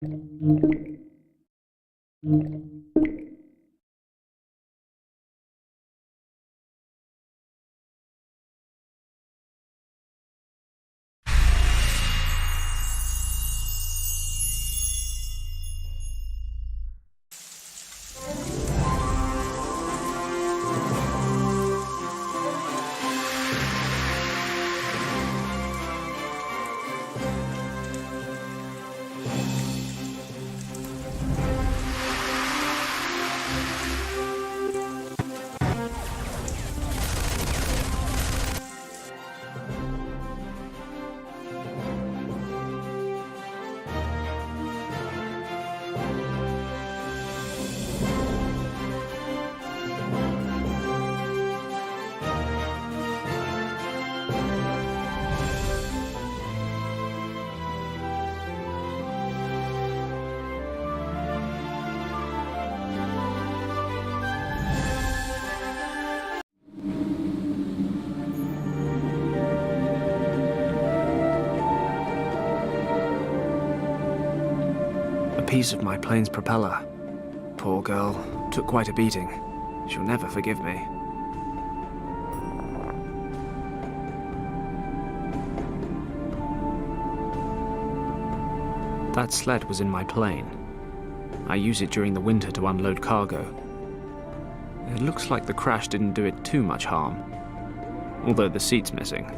A piece of my plane's propeller. Poor girl. Took quite a beating. She'll never forgive me. That sled was in my plane. I use it during the winter to unload cargo. It looks like the crash didn't do it too much harm, although the seat's missing.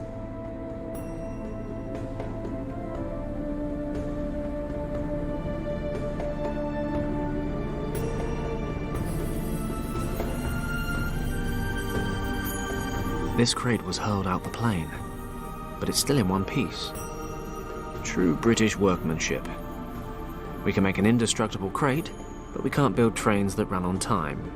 This crate was hurled out the plane, but it's still in one piece. True British workmanship. We can make an indestructible crate, but we can't build trains that run on time.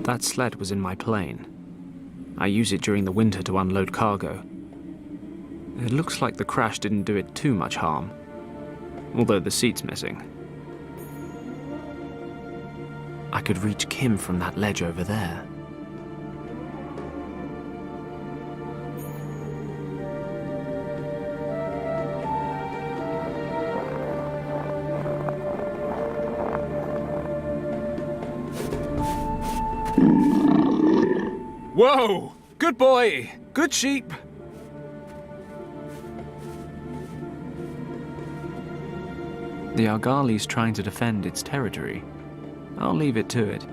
That sled was in my plane. I use it during the winter to unload cargo. It looks like the crash didn't do it too much harm, although the seat's missing. I could reach Kim from that ledge over there. Whoa! Good boy! Good sheep! The Argali's trying to defend its territory. I'll leave it to it.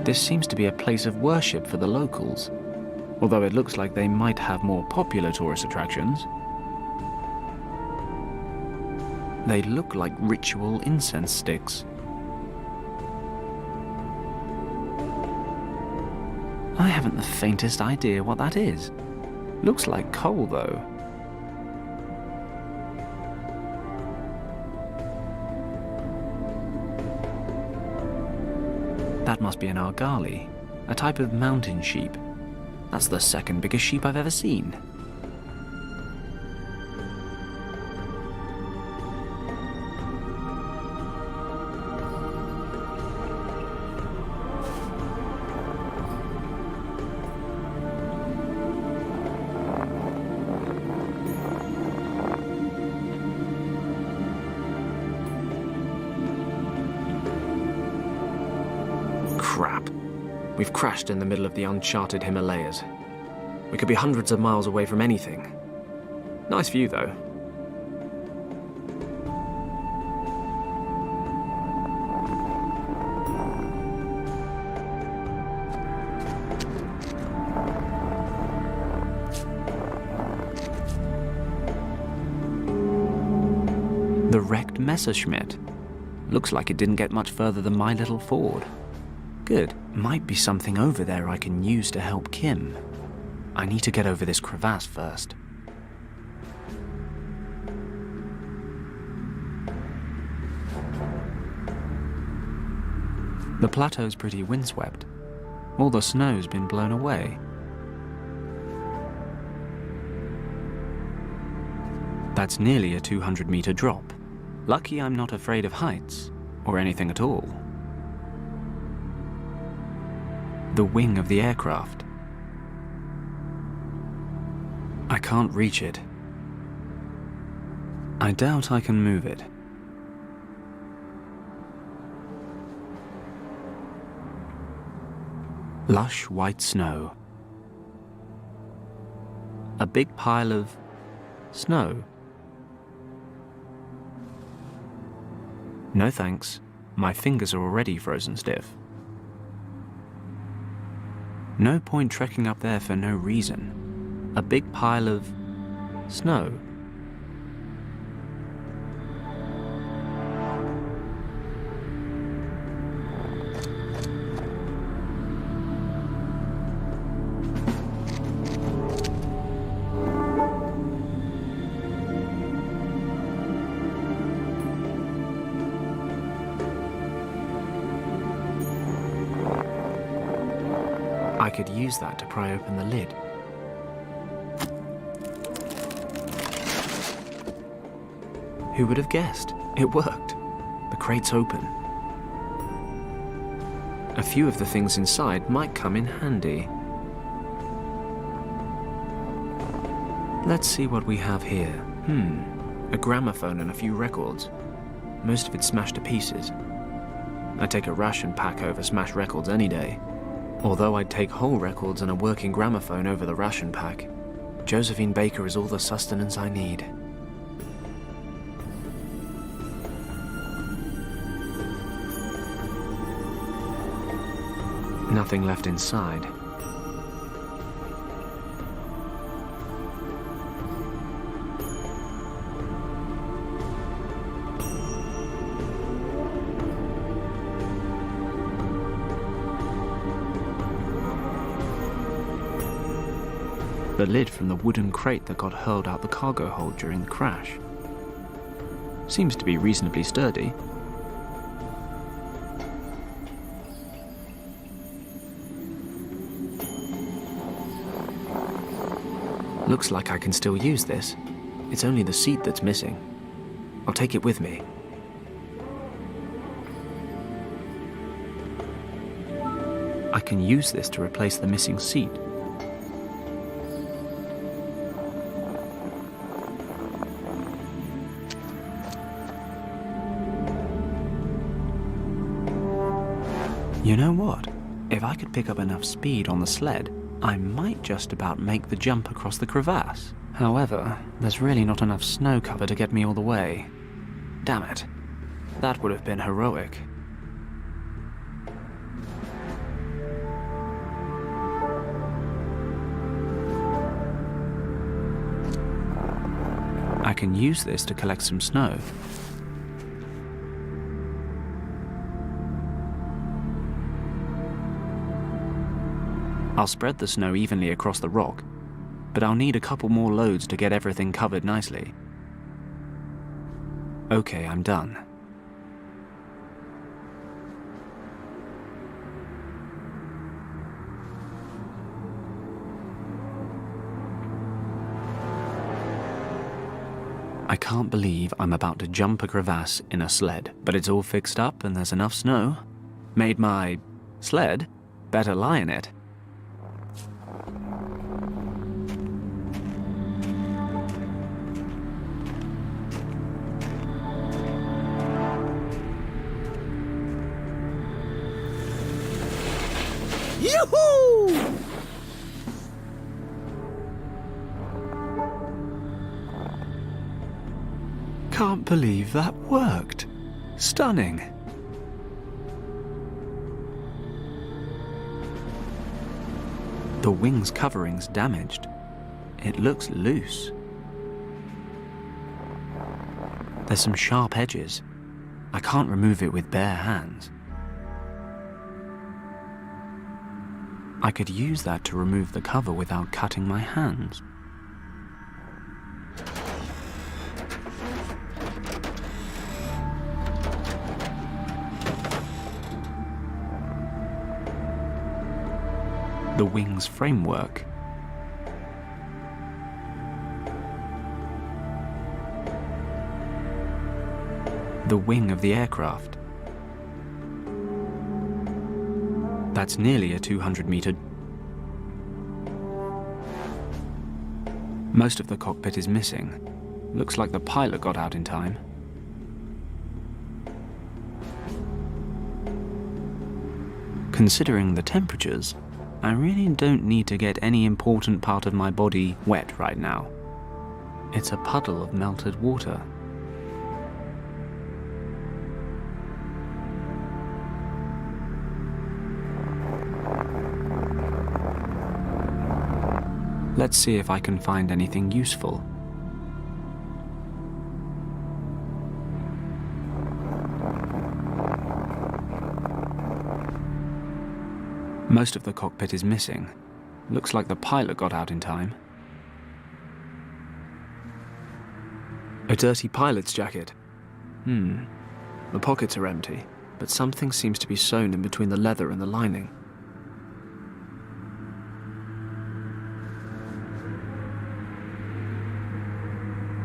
This seems to be a place of worship for the locals, although it looks like they might have more popular tourist attractions. They look like ritual incense sticks. I haven't the faintest idea what that is. Looks like coal, though. That must be an Argali, a type of mountain sheep. That's the second biggest sheep I've ever seen. We've crashed in the middle of the uncharted Himalayas. We could be hundreds of miles away from anything. Nice view, though. The wrecked Messerschmitt. Looks like it didn't get much further than my little Ford. Good. Might be something over there I can use to help Kim. I need to get over this crevasse first. The plateau's pretty windswept. All the snow's been blown away. That's nearly a 200-meter drop. Lucky I'm not afraid of heights, or anything at all. The wing of the aircraft. I can't reach it. I doubt I can move it. Lush white snow. A big pile of snow. No thanks. My fingers are already frozen stiff. No point trekking up there for no reason. A big pile of snow. I could use that to pry open the lid. Who would have guessed? It worked. The crate's open. A few of the things inside might come in handy. Let's see what we have here. A gramophone and a few records. Most of it smashed to pieces. I'd take a ration pack over smashed records any day. Although I'd take whole records and a working gramophone over the ration pack. Josephine Baker is all the sustenance I need. Nothing left inside. The lid from the wooden crate that got hurled out the cargo hold during the crash. Seems to be reasonably sturdy. Looks like I can still use this. It's only the seat that's missing. I'll take it with me. I can use this to replace the missing seat. You know what? If I could pick up enough speed on the sled, I might just about make the jump across the crevasse. However, there's really not enough snow cover to get me all the way. Damn it. That would have been heroic. I can use this to collect some snow. I'll spread the snow evenly across the rock, but I'll need a couple more loads to get everything covered nicely. Okay, I'm done. I can't believe I'm about to jump a crevasse in a sled, but it's all fixed up and there's enough snow. Made my sled better lie in it. Yoo-hoo! Can't believe that worked. Stunning. The wing's covering's damaged. It looks loose. There's some sharp edges. I can't remove it with bare hands. I could use that to remove the cover without cutting my hands. The wing's framework. The wing of the aircraft. That's nearly a 200-meter. Most of the cockpit is missing. Looks like the pilot got out in time. Considering the temperatures, I really don't need to get any important part of my body wet right now. It's a puddle of melted water. Let's see if I can find anything useful. Most of the cockpit is missing. Looks like the pilot got out in time. A dirty pilot's jacket. The pockets are empty, but something seems to be sewn in between the leather and the lining.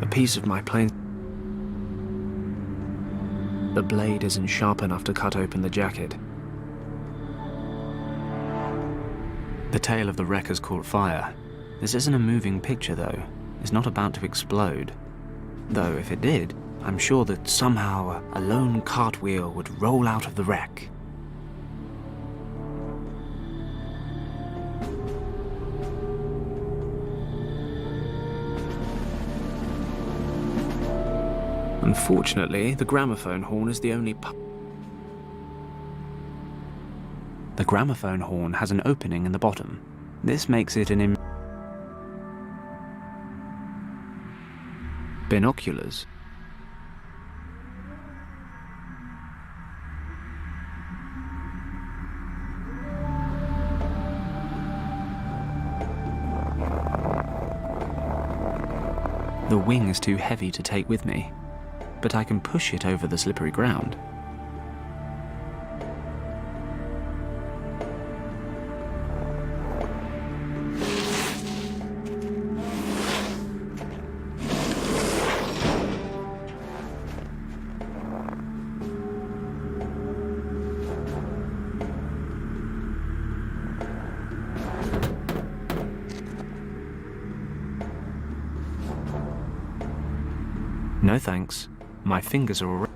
A piece of my plane. The blade isn't sharp enough to cut open the jacket. The tail of the wreck has caught fire. This isn't a moving picture, though. It's not about to explode. Though, if it did, I'm sure that somehow a lone cartwheel would roll out of the wreck. Unfortunately, the gramophone horn is the only The gramophone horn has an opening in the bottom. This makes it an binoculars. The wing is too heavy to take with me, but I can push it over the slippery ground. No thanks. My fingers are already...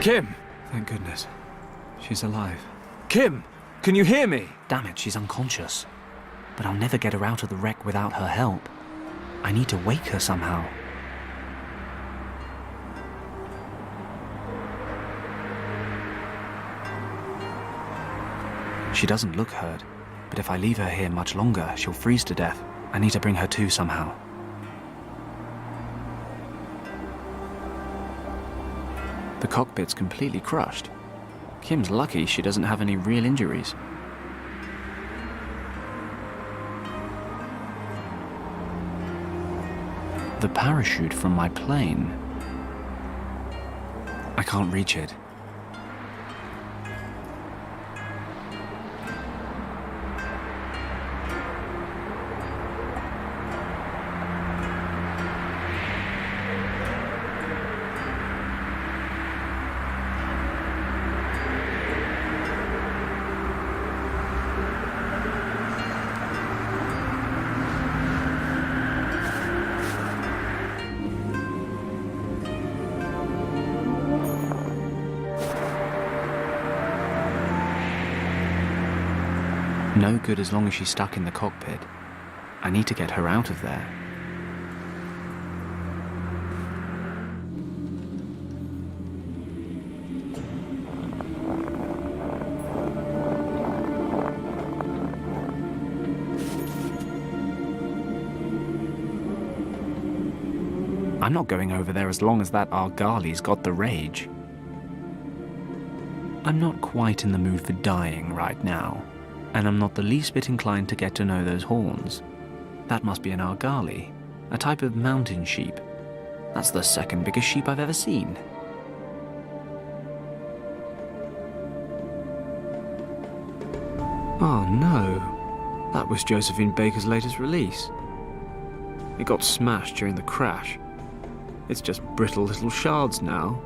Kim! Thank goodness. She's alive. Kim! Can you hear me? Damn it, she's unconscious. But I'll never get her out of the wreck without her help. I need to wake her somehow. She doesn't look hurt, but if I leave her here much longer, she'll freeze to death. I need to bring her to somehow. The cockpit's completely crushed. Kim's lucky she doesn't have any real injuries. The parachute from my plane. I can't reach it. No good as long as she's stuck in the cockpit. I need to get her out of there. I'm not going over there as long as that Argali's got the rage. I'm not quite in the mood for dying right now, and I'm not the least bit inclined to get to know those horns. That must be an Argali, a type of mountain sheep. That's the second biggest sheep I've ever seen. Oh no, that was Josephine Baker's latest release. It got smashed during the crash. It's just brittle little shards now.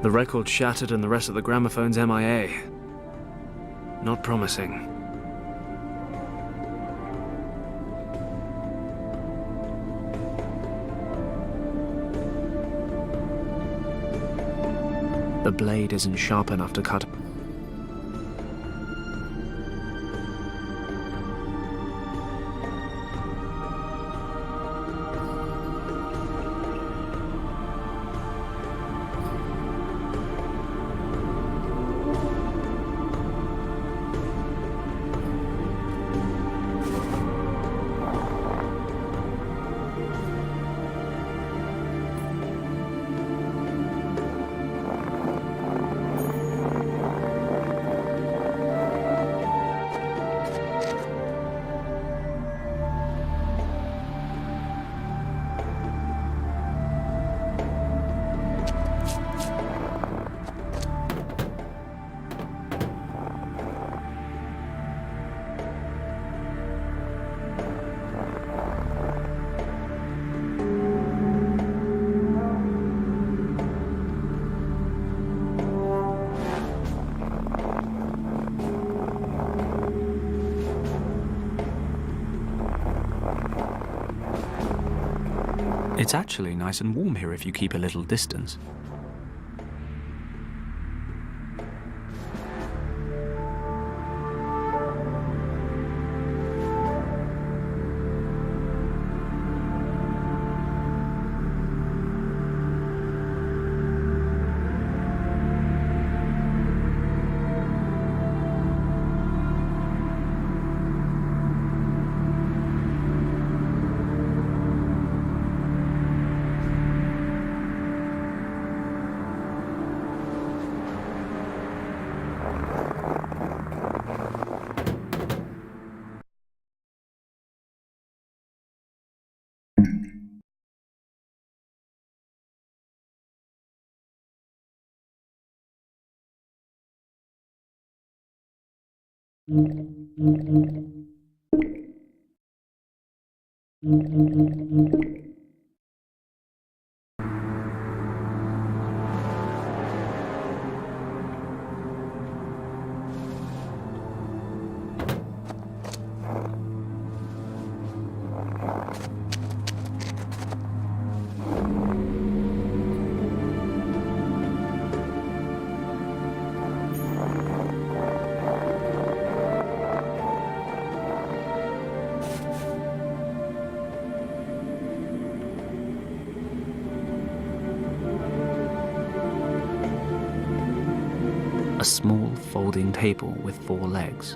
The record shattered and the rest of the gramophone's MIA. Not promising. The blade isn't sharp enough to cut. It's actually nice and warm here if you keep a little distance. A small folding table with 4 legs.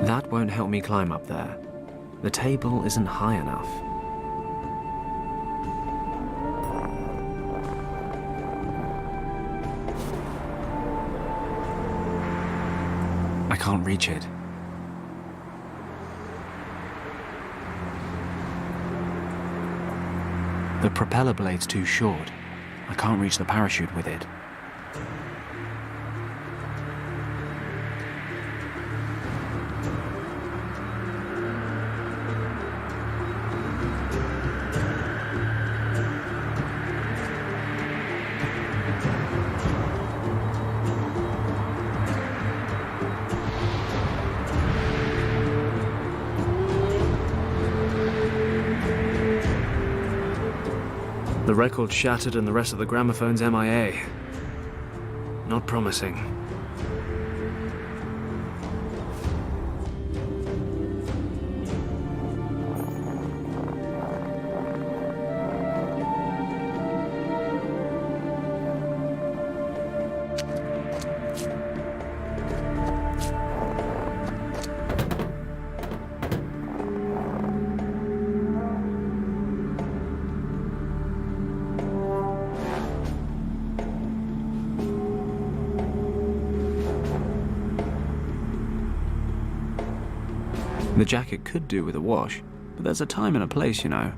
That won't help me climb up there. The table isn't high enough. I can't reach it. The propeller blade's too short. I can't reach the parachute with it. The record's shattered and the rest of the gramophone's MIA. Not promising. The jacket could do with a wash, but there's a time and a place, you know.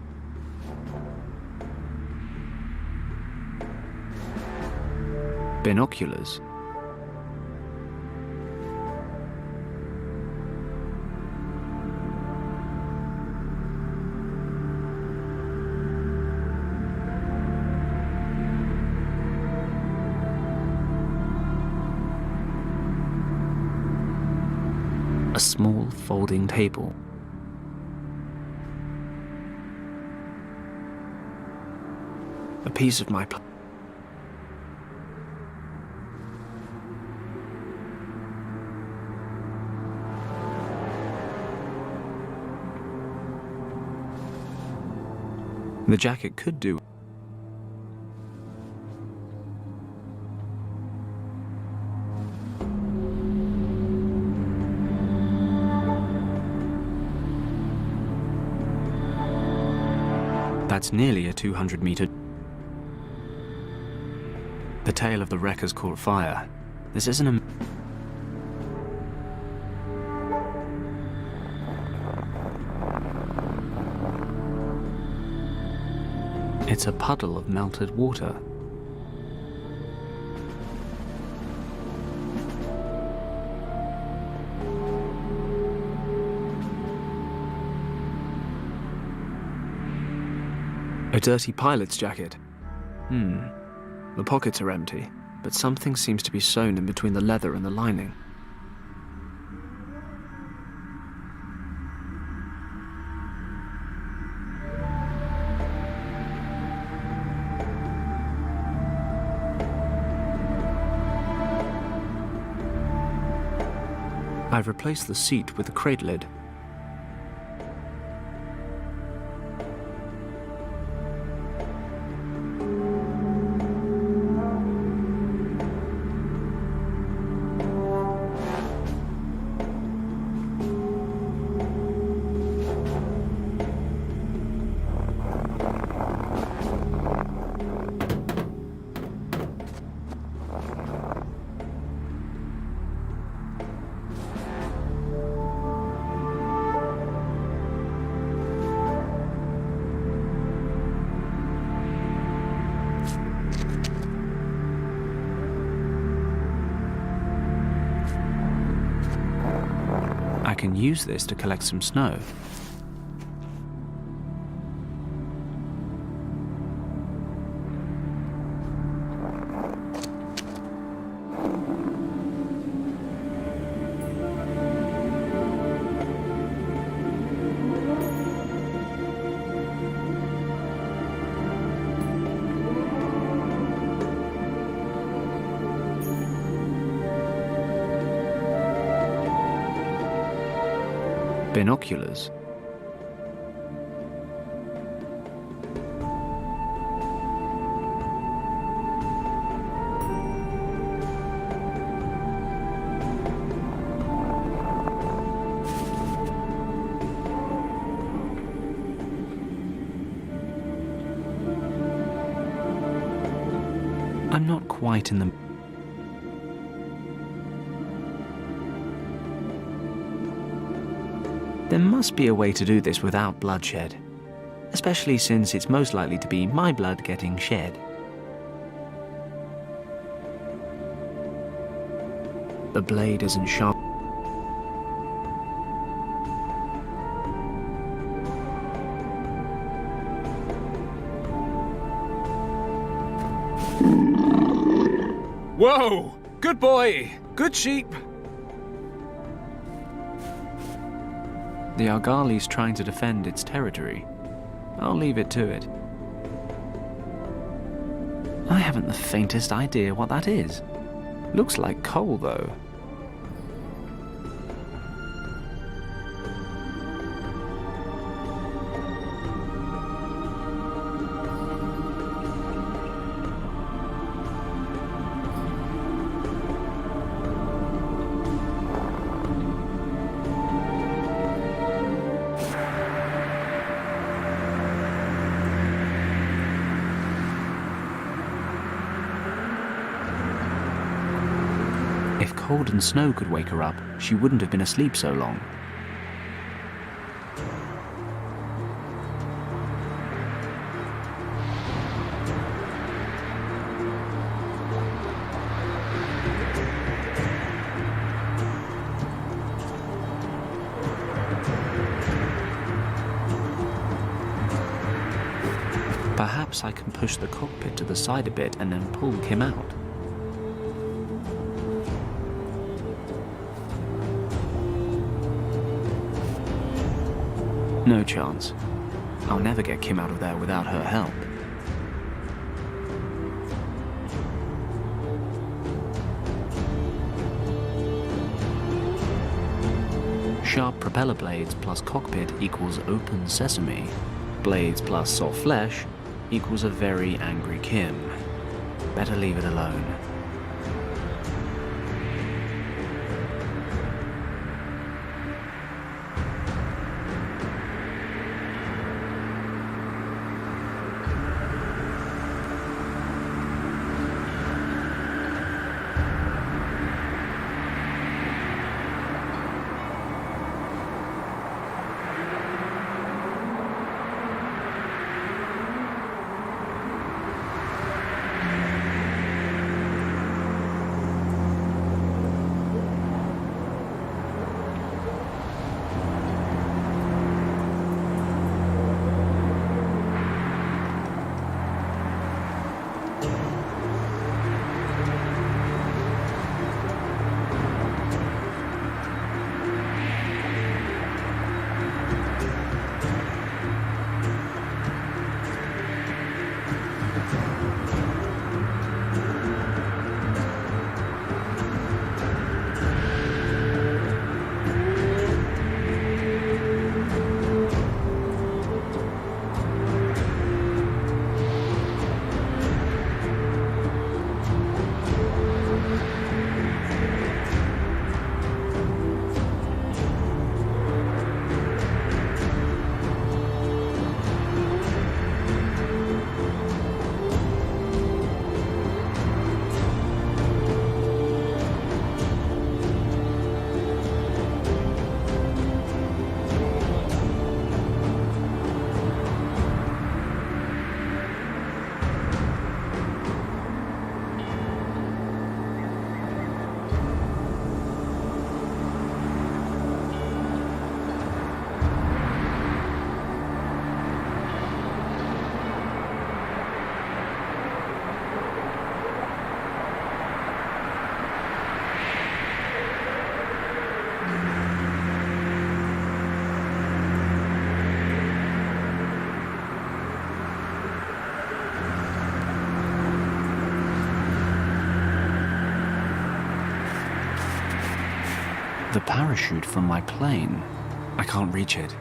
Binoculars. A small folding table. A piece of my The jacket could do. That's nearly a 200-meter. The tail of the wreck has caught fire. This isn't a... It's a puddle of melted water. A dirty pilot's jacket. The pockets are empty, but something seems to be sewn in between the leather and the lining. I've replaced the seat with the crate lid. I can use this to collect some snow. Binoculars. I'm not quite in the... There must be a way to do this without bloodshed, especially since it's most likely to be my blood getting shed. The blade isn't sharp. Whoa! Good boy! Good sheep! The Argali's trying to defend its territory. I'll leave it to it. I haven't the faintest idea what that is. Looks like coal, though. If cold and snow could wake her up, she wouldn't have been asleep so long. Perhaps I can push the cockpit to the side a bit and then pull Kim out. No chance. I'll never get Kim out of there without her help. Sharp propeller blades plus cockpit equals open sesame. Blades plus soft flesh equals a very angry Kim. Better leave it alone. The parachute from my plane. I can't reach it.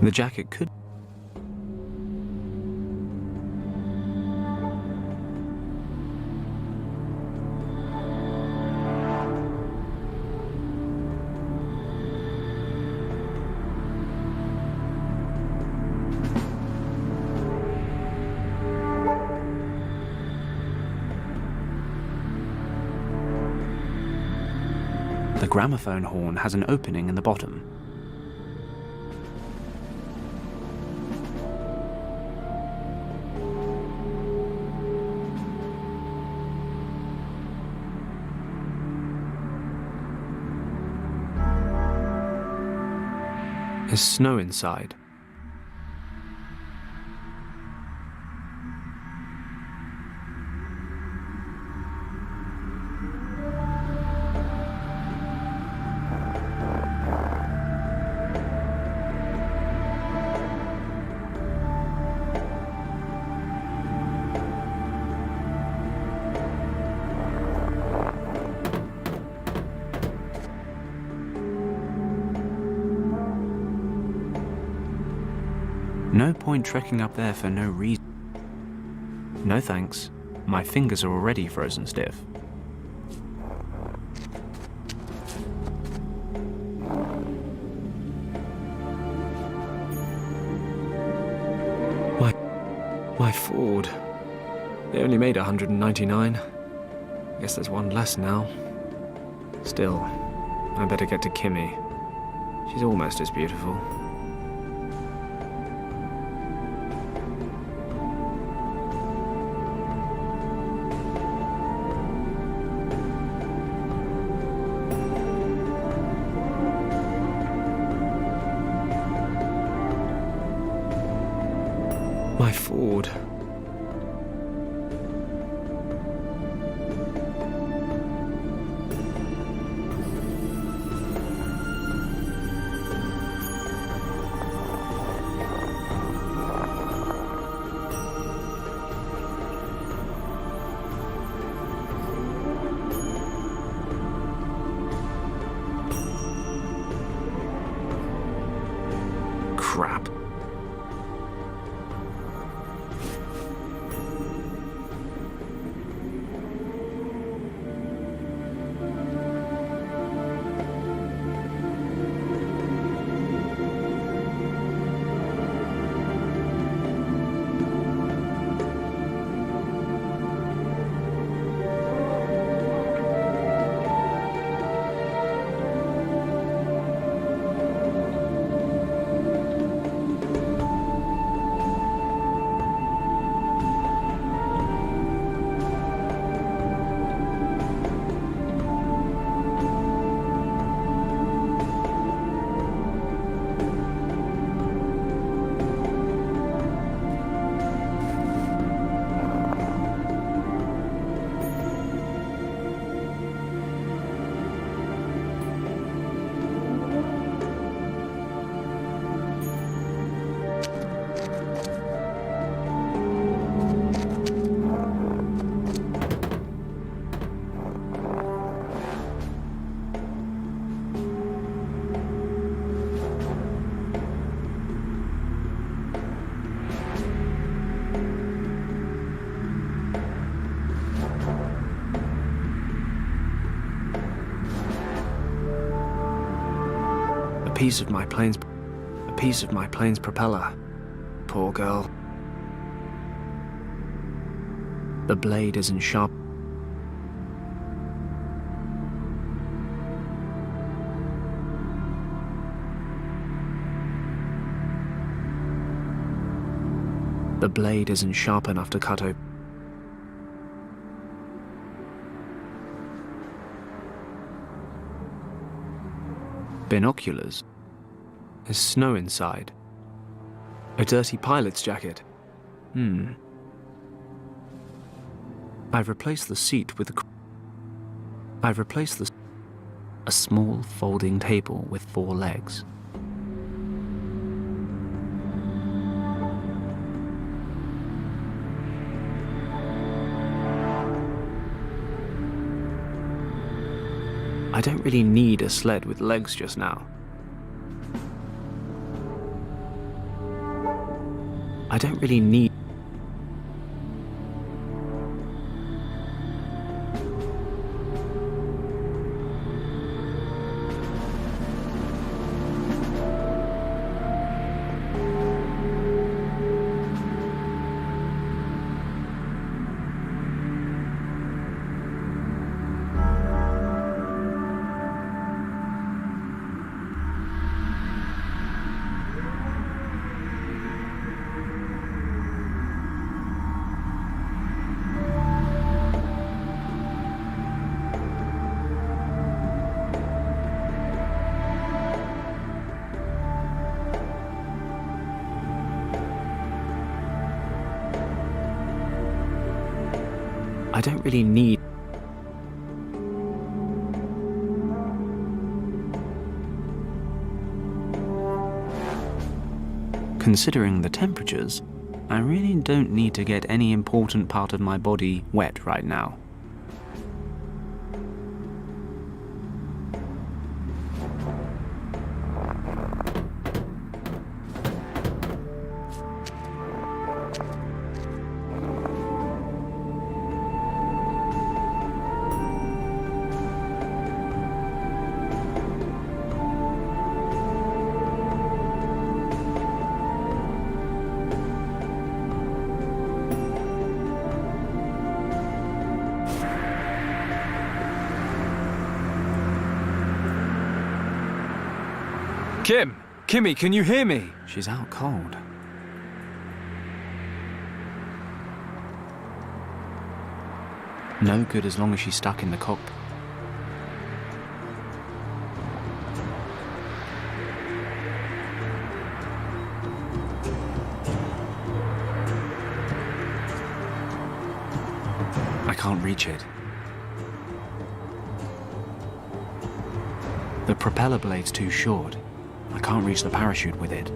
The jacket could... The gramophone horn has an opening in the bottom. There's snow inside. No point trekking up there for no reason. No thanks. My fingers are already frozen stiff. My Ford. They only made 199. Guess there's one less now. Still, I better get to Kimmy. She's almost as beautiful. My Ford. Crap. A piece of my plane's propeller. Poor girl. The blade isn't sharp. The blade isn't sharp enough to cut open. Binoculars. There's snow inside. A dirty pilot's jacket. I've replaced the seat with a small folding table with 4 legs. I don't really need a sled with legs just now. don't really need... I don't really need... Considering the temperatures, I really don't need to get any important part of my body wet right now. Kimmy, can you hear me? She's out cold. No good as long as she's stuck in the cockpit. I can't reach it. The propeller blade's too short. I can't reach the parachute with it.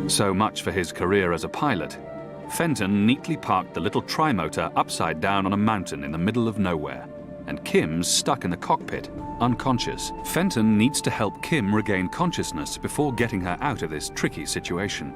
So much for his career as a pilot. Fenton neatly parked the little trimotor upside down on a mountain in the middle of nowhere, and Kim's stuck in the cockpit, unconscious. Fenton needs to help Kim regain consciousness before getting her out of this tricky situation.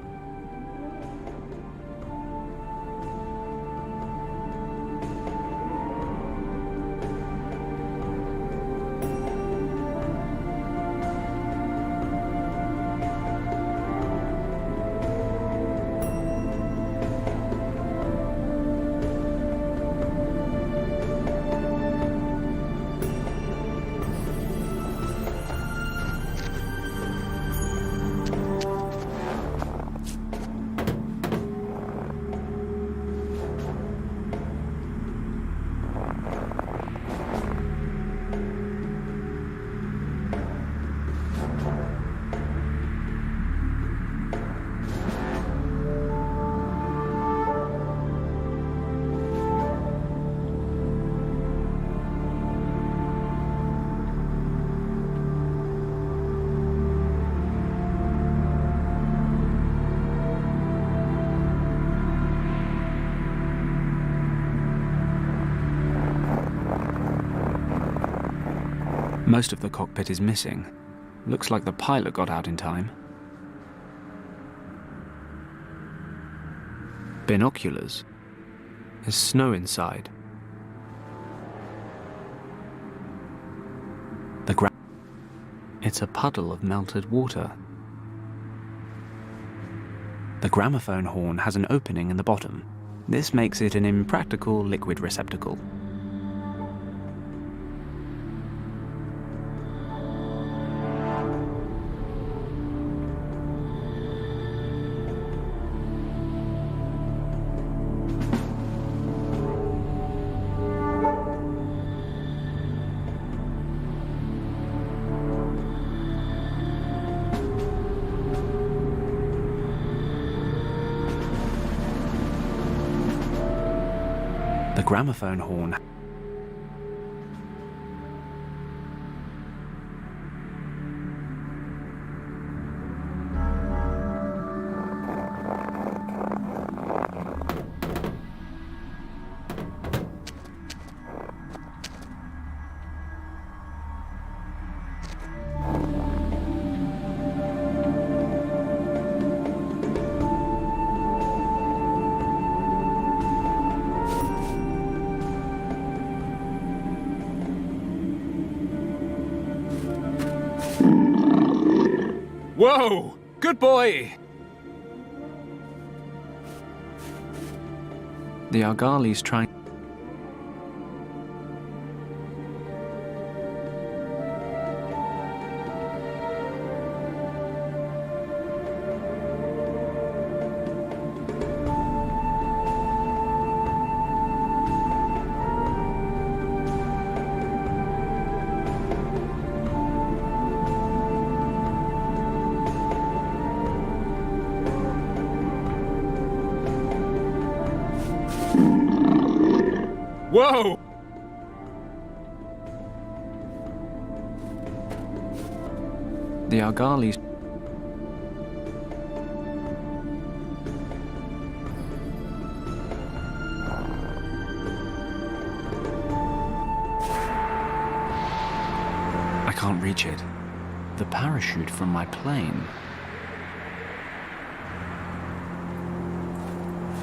Most of the cockpit is missing. Looks like the pilot got out in time. Binoculars. There's snow inside. It's a puddle of melted water. The gramophone horn has an opening in the bottom. This makes it an impractical liquid receptacle. A gramophone horn. Whoa! Good boy! The Argali's trying... Whoa! The Argali's... I can't reach it. The parachute from my plane.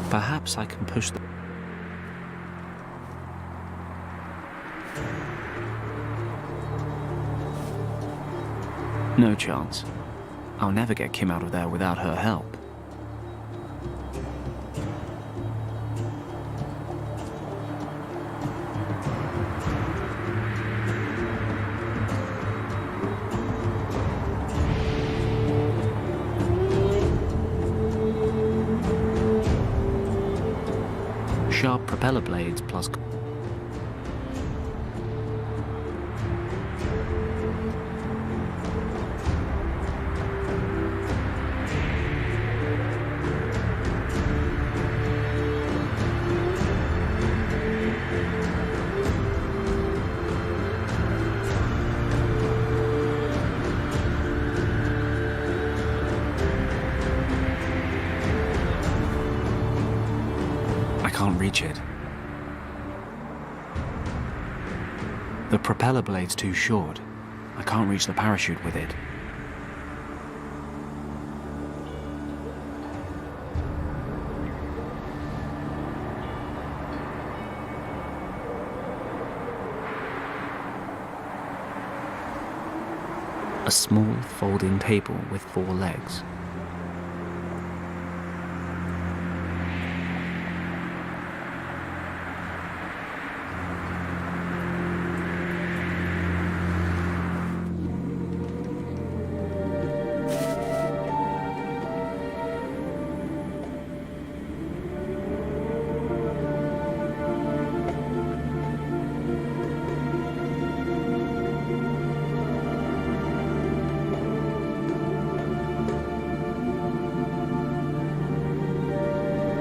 Perhaps I can push the... No chance. I'll never get Kim out of there without her help. Sharp propeller blades plus... I can't reach it. The propeller blade's too short. I can't reach the parachute with it. A small folding table with 4 legs.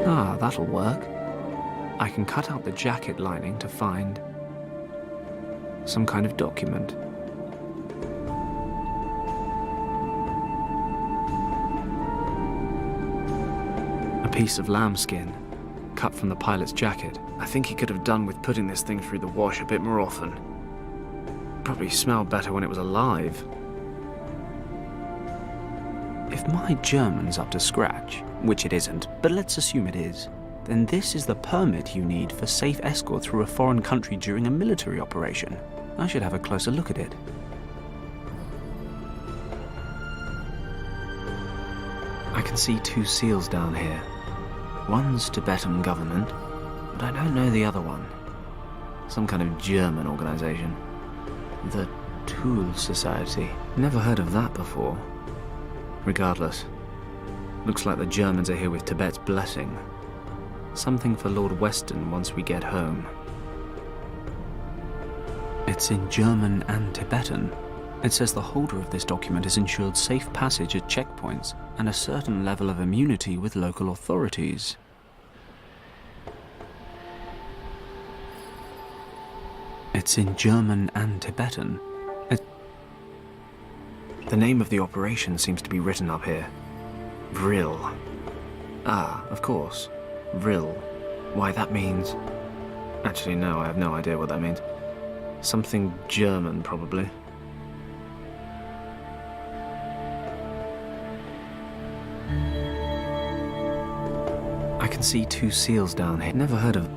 Ah, that'll work. I can cut out the jacket lining to find some kind of document. A piece of lambskin, cut from the pilot's jacket. I think he could have done with putting this thing through the wash a bit more often. Probably smelled better when it was alive. If my German's up to scratch, which it isn't, but let's assume it is, then this is the permit you need for safe escort through a foreign country during a military operation. I should have a closer look at it. I can see 2 seals down here. One's Tibetan government, but I don't know the other one. Some kind of German organization. The Tool Society. Never heard of that before. Regardless, looks like the Germans are here with Tibet's blessing. Something for Lord Weston once we get home. It's in German and Tibetan. It says the holder of this document is ensured safe passage at checkpoints and a certain level of immunity with local authorities. It's in German and Tibetan. The name of the operation seems to be written up here. Vril. Ah, of course. Vril. Why, that means... Actually, no, I have no idea what that means. Something German, probably. I can see 2 seals down here. Never heard of...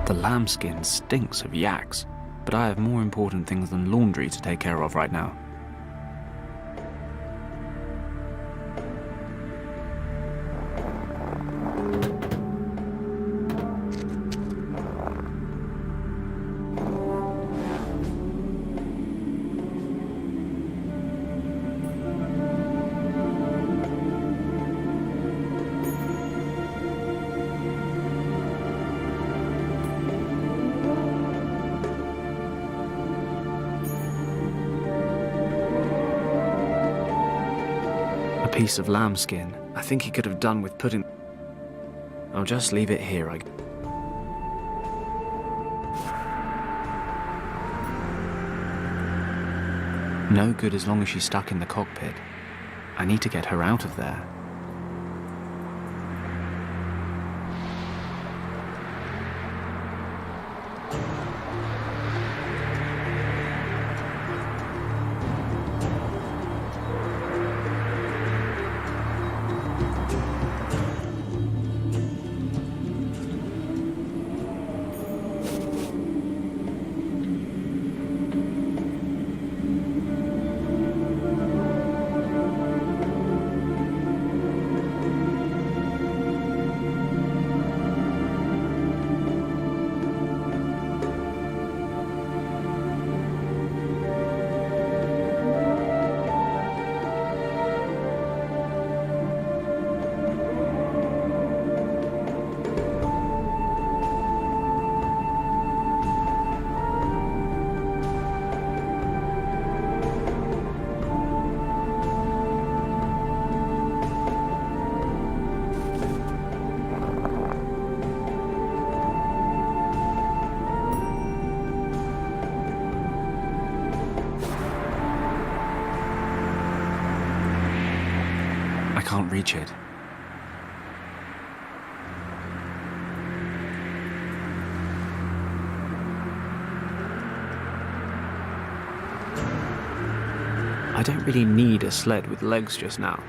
The lambskin stinks of yaks, but I have more important things than laundry to take care of right now. Piece of lambskin. I think he could have done with putting... I'll just leave it here, No good as long as she's stuck in the cockpit. I need to get her out of there. I can't reach it. I don't really need a sled with legs just now.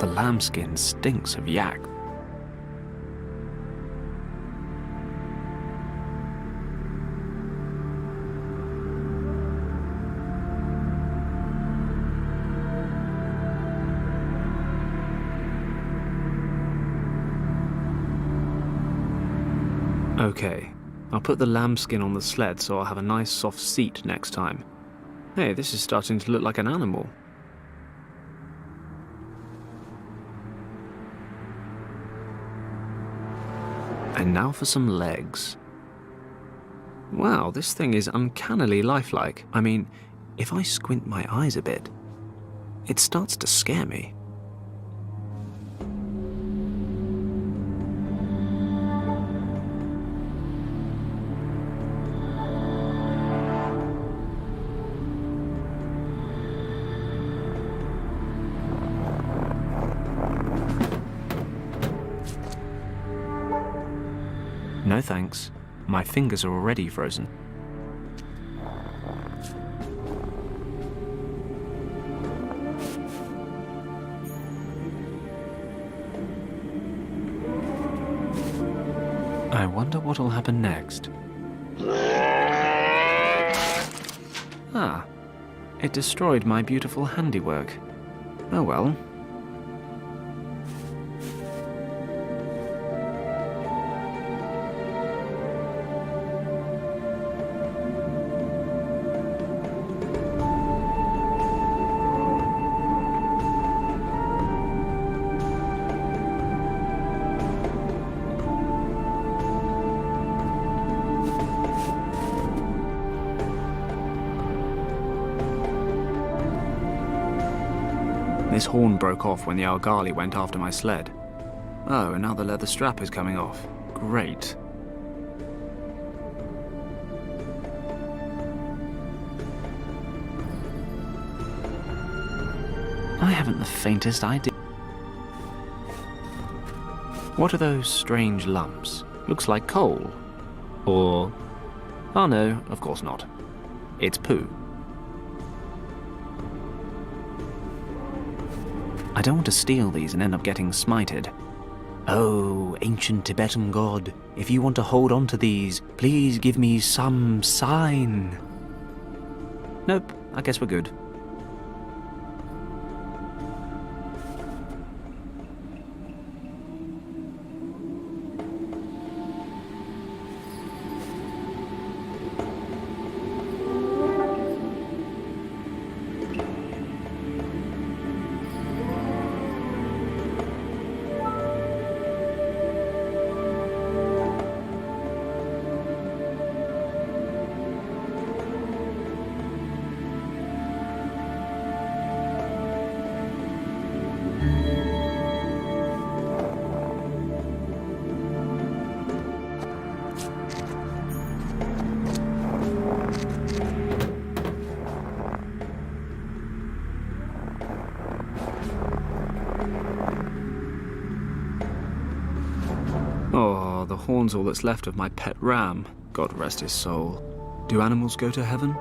The lambskin stinks of yak. Okay, I'll put the lambskin on the sled so I'll have a nice soft seat next time. Hey, this is starting to look like an animal. And now for some legs. Wow, this thing is uncannily lifelike. I mean, if I squint my eyes a bit, it starts to scare me. No thanks. My fingers are already frozen. I wonder what'll happen next. Ah, it destroyed my beautiful handiwork. Oh well. This horn broke off when the Algali went after my sled. Oh, and now the leather strap is coming off. Great. I haven't the faintest idea. What are those strange lumps? Looks like coal. Or... oh no, of course not. It's poo. I don't want to steal these and end up getting smited. Oh, ancient Tibetan god, if you want to hold on to these, please give me some sign. Nope, I guess we're good. Oh, the horn's all that's left of my pet ram. God rest his soul. Do animals go to heaven?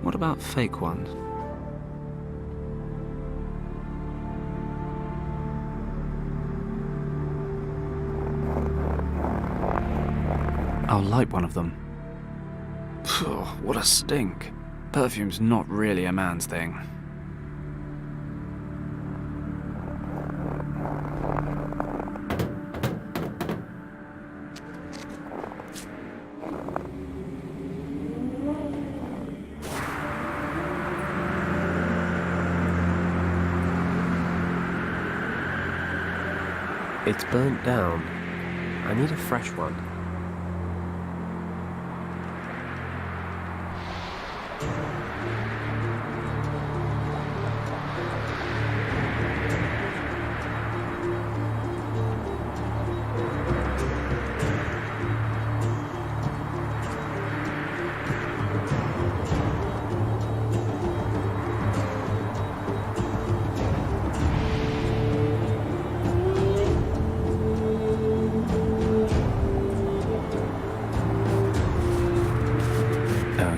What about fake ones? I'll light one of them. Phew, what a stink. Perfume's not really a man's thing. It's burnt down. I need a fresh one.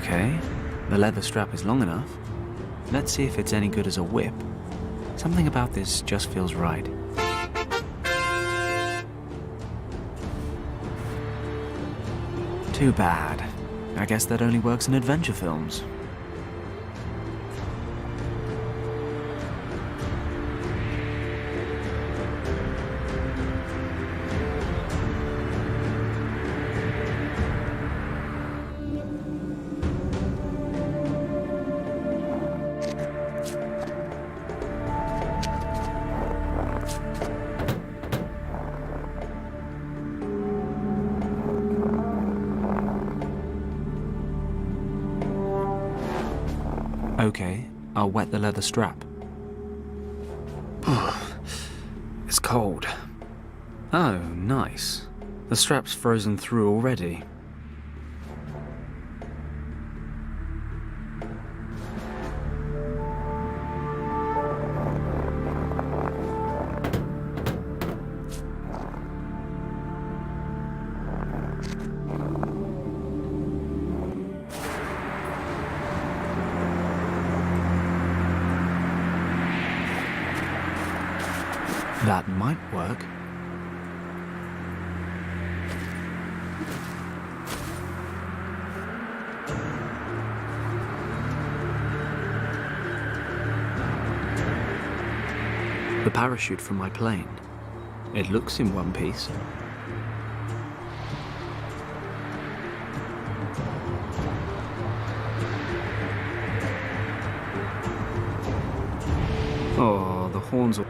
Okay, the leather strap is long enough. Let's see if it's any good as a whip. Something about this just feels right. Too bad. I guess that only works in adventure films. Okay, I'll wet the leather strap. It's cold. Oh, nice. The strap's frozen through already. That might work. The parachute from my plane. It looks in one piece. Oh, the horns are...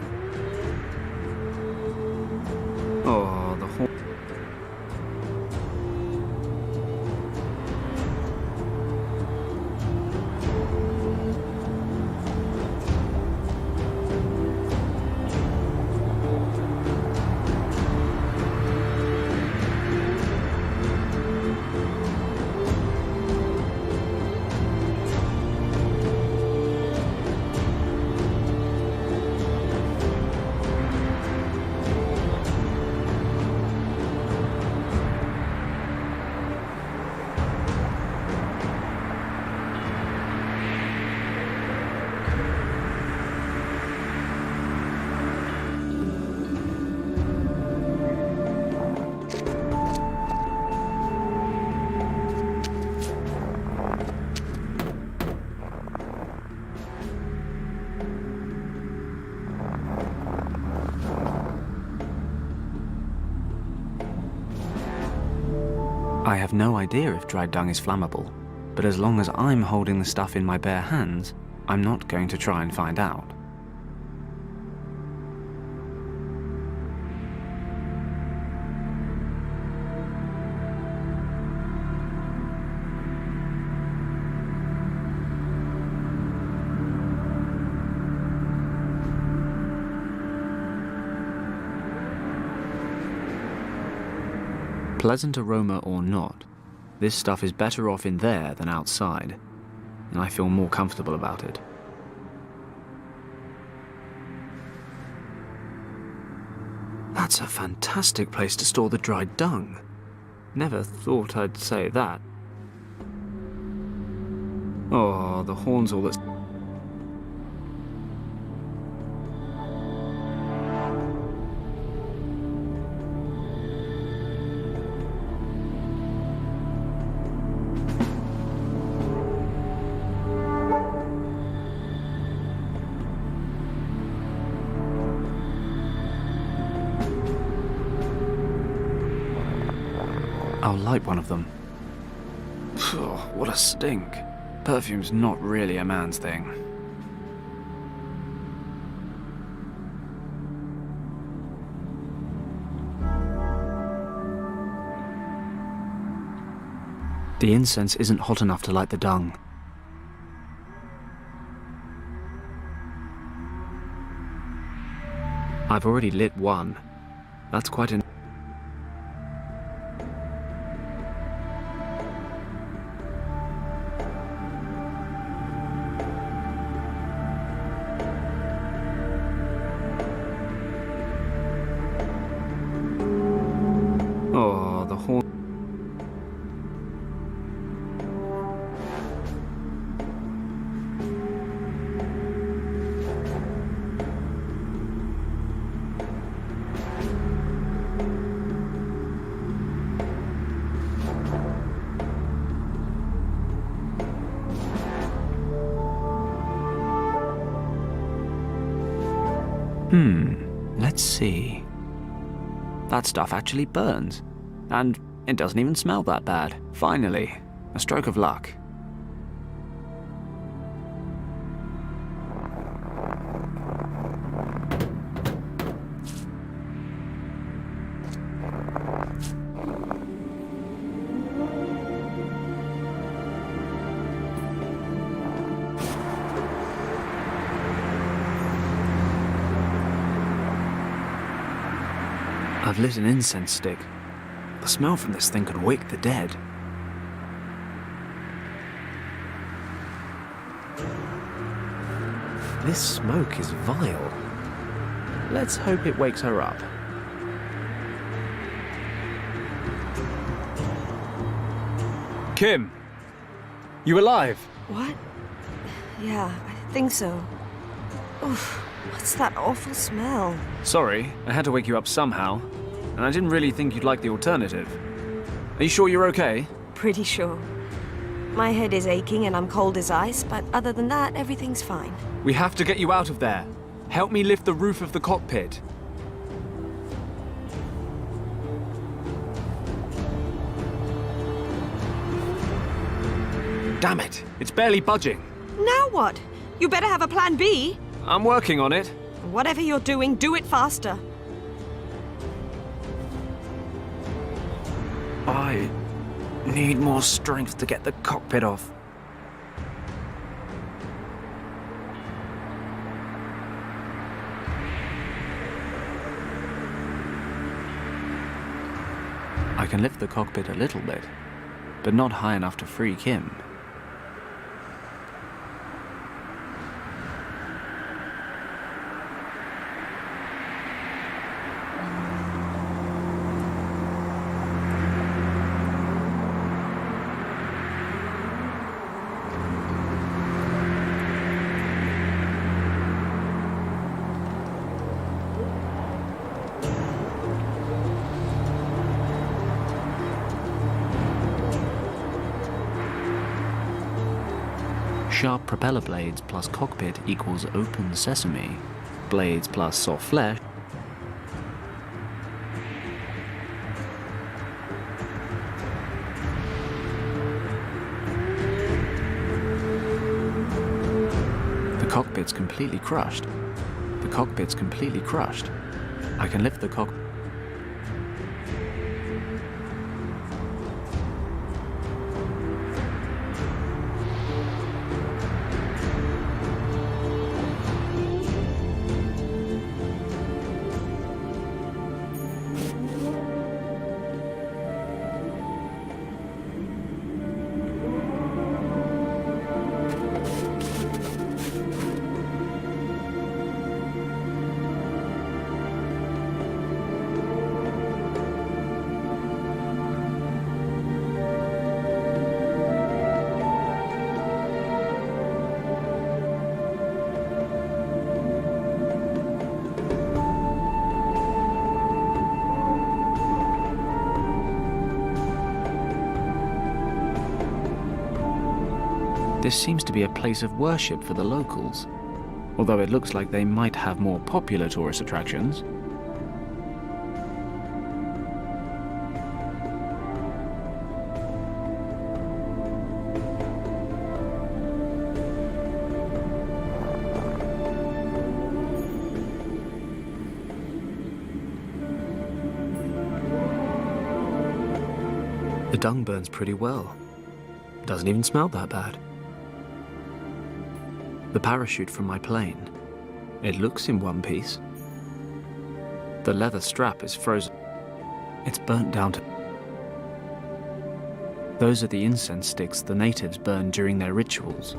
Oh, the horn... I have no idea if dried dung is flammable, but as long as I'm holding the stuff in my bare hands, I'm not going to try and find out. Pleasant aroma or not, this stuff is better off in there than outside, and I feel more comfortable about it. That's a fantastic place to store the dried dung. Never thought I'd say that. Oh, the horn's all that's... I'll light one of them. Oh, what a stink. Perfume's not really a man's thing. The incense isn't hot enough to light the dung. I've already lit one. That's quite an... Oh, the horn... Let's see. That stuff actually burns. And it doesn't even smell that bad. Finally, a stroke of luck. I've lit an incense stick. The smell from this thing could wake the dead. This smoke is vile. Let's hope it wakes her up. Kim! You alive? What? Yeah, I think so. Oof. What's that awful smell? Sorry, I had to wake you up somehow, and I didn't really think you'd like the alternative. Are you sure you're okay? Pretty sure. My head is aching and I'm cold as ice, but other than that, everything's fine. We have to get you out of there. Help me lift the roof of the cockpit. Damn it, it's barely budging. Now what? You better have a plan B. I'm working on it. Whatever you're doing, do it faster. I need more strength to get the cockpit off. I can lift the cockpit a little bit, but not high enough to free Kim. Sharp propeller blades plus cockpit equals open sesame. Blades plus soft flesh. The cockpit's completely crushed. The cockpit's completely crushed. I can lift the cockpit. This seems to be a place of worship for the locals, although it looks like they might have more popular tourist attractions. The dung burns pretty well. Doesn't even smell that bad. The parachute from my plane. It looks in one piece. The leather strap is frozen. It's burnt down to... Those are the incense sticks the natives burn during their rituals.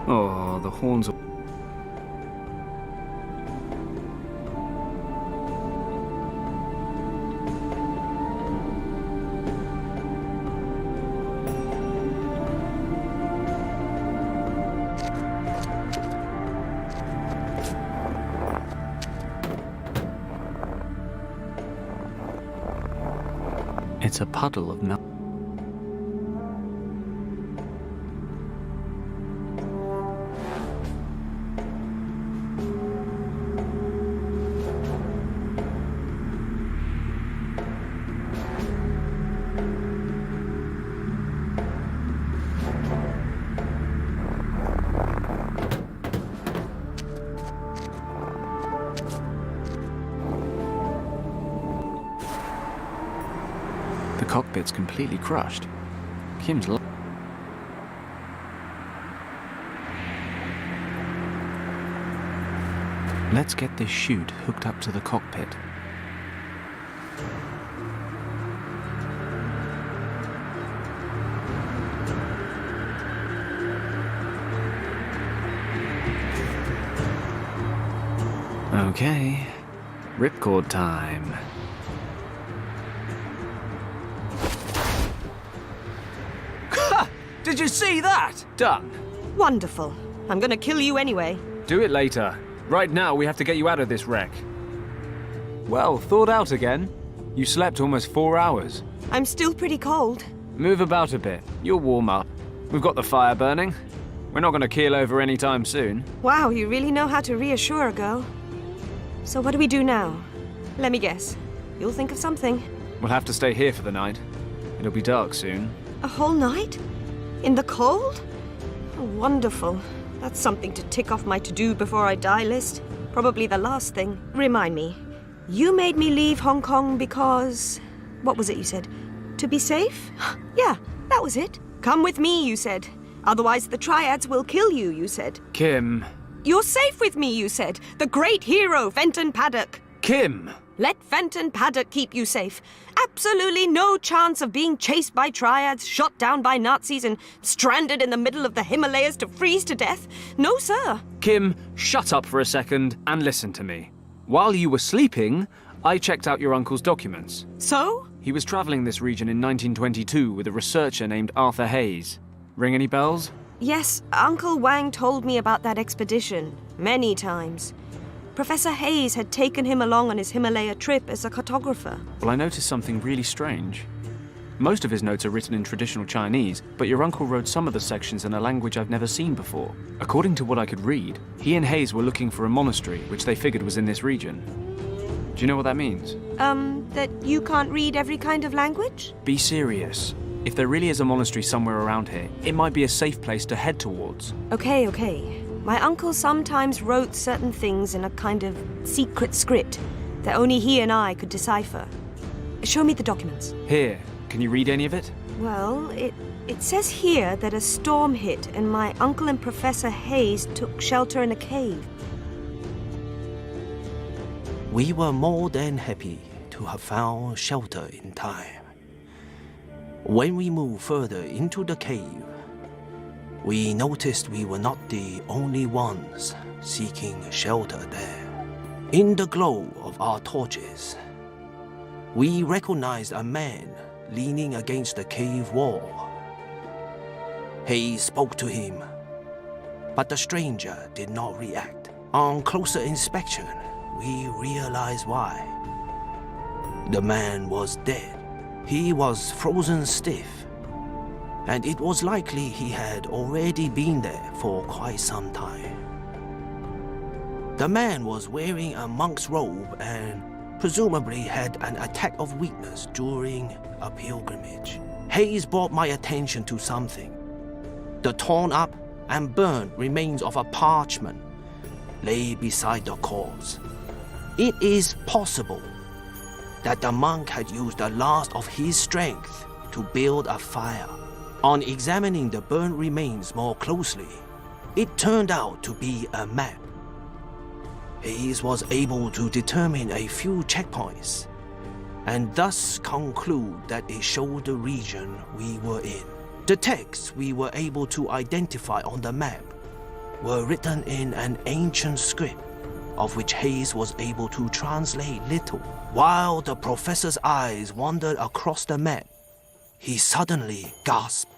Oh, the horns are... It's a puddle of milk. The cockpit's completely crushed. Kim's Let's get this chute hooked up to the cockpit. Okay, ripcord time. Did you see that? Done. Wonderful. I'm gonna kill you anyway. Do it later. Right now, we have to get you out of this wreck. Well, thawed out again. You slept almost 4 hours. I'm still pretty cold. Move about a bit. You'll warm up. We've got the fire burning. We're not going to keel over anytime soon. Wow, you really know how to reassure a girl. So what do we do now? Let me guess. You'll think of something. We'll have to stay here for the night. It'll be dark soon. A whole night? In the cold? Oh, wonderful. That's something to tick off my to-do before I die list. Probably the last thing. Remind me. You made me leave Hong Kong because... What was it you said? To be safe? Yeah, that was it. Come with me, you said. Otherwise the Triads will kill you, you said. Kim. You're safe with me, you said. The great hero, Fenton Paddock. Kim! Let Fenton Paddock keep you safe. Absolutely no chance of being chased by Triads, shot down by Nazis, and stranded in the middle of the Himalayas to freeze to death. No, sir. Kim, shut up for a second and listen to me. While you were sleeping, I checked out your uncle's documents. So? He was traveling this region in 1922 with a researcher named Arthur Hayes. Ring any bells? Yes, Uncle Wang told me about that expedition many times. Professor Hayes had taken him along on his Himalaya trip as a cartographer. Well, I noticed something really strange. Most of his notes are written in traditional Chinese, but your uncle wrote some of the sections in a language I've never seen before. According to what I could read, he and Hayes were looking for a monastery, which they figured was in this region. Do you know what that means? That you can't read every kind of language? Be serious. If there really is a monastery somewhere around here, it might be a safe place to head towards. Okay. My uncle sometimes wrote certain things in a kind of secret script that only he and I could decipher. Show me the documents. Here, can you read any of it? Well, it says here that a storm hit and my uncle and Professor Hayes took shelter in a cave. We were more than happy to have found shelter in time. When we moved further into the cave, we noticed we were not the only ones seeking shelter there. In the glow of our torches, we recognized a man leaning against the cave wall. Hayes spoke to him, but the stranger did not react. On closer inspection, we realized why. The man was dead. He was frozen stiff, and it was likely he had already been there for quite some time. The man was wearing a monk's robe and presumably had an attack of weakness during a pilgrimage. Hayes brought my attention to something. The torn up and burned remains of a parchment lay beside the corpse. It is possible that the monk had used the last of his strength to build a fire. On examining the burnt remains more closely, it turned out to be a map. Hayes was able to determine a few checkpoints, and thus conclude that it showed the region we were in. The texts we were able to identify on the map were written in an ancient script, of which Hayes was able to translate little. While the professor's eyes wandered across the map, he suddenly gasped.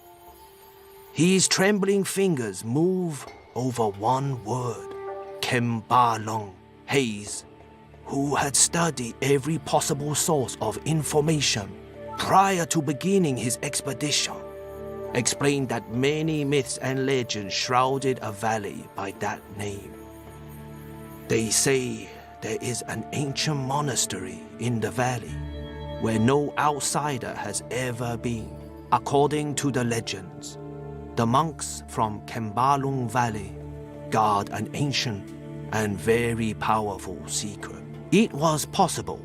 His trembling fingers moved over one word, Kembalong. Hayes, who had studied every possible source of information prior to beginning his expedition, explained that many myths and legends shrouded a valley by that name. They say there is an ancient monastery in the valley where no outsider has ever been. According to the legends, the monks from Kembalong Valley guard an ancient and very powerful secret. It was possible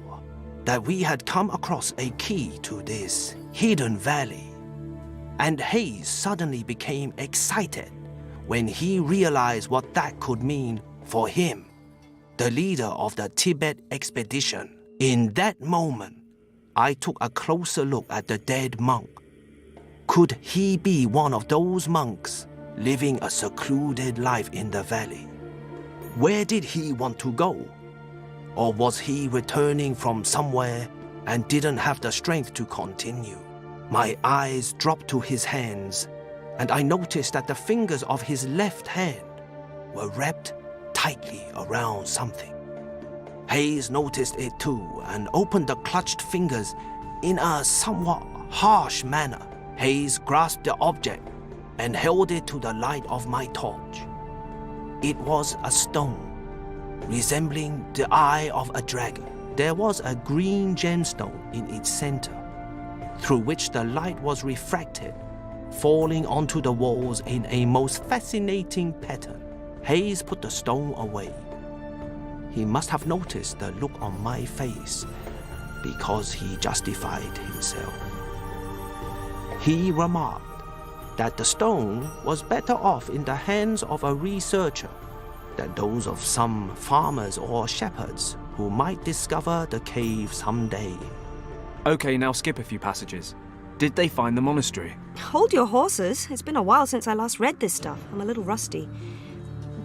that we had come across a key to this hidden valley, and Hayes suddenly became excited when he realized what that could mean for him, the leader of the Tibet expedition. In that moment, I took a closer look at the dead monk. Could he be one of those monks living a secluded life in the valley? Where did he want to go? Or was he returning from somewhere and didn't have the strength to continue? My eyes dropped to his hands, and I noticed that the fingers of his left hand were wrapped tightly around something. Hayes noticed it too and opened the clutched fingers in a somewhat harsh manner. Hayes grasped the object and held it to the light of my torch. It was a stone, resembling the eye of a dragon. There was a green gemstone in its center, through which the light was refracted, falling onto the walls in a most fascinating pattern. Hayes put the stone away. He must have noticed the look on my face, because he justified himself. He remarked that the stone was better off in the hands of a researcher than those of some farmers or shepherds who might discover the cave someday. Okay, now skip a few passages. Did they find the monastery? Hold your horses. It's been a while since I last read this stuff. I'm a little rusty.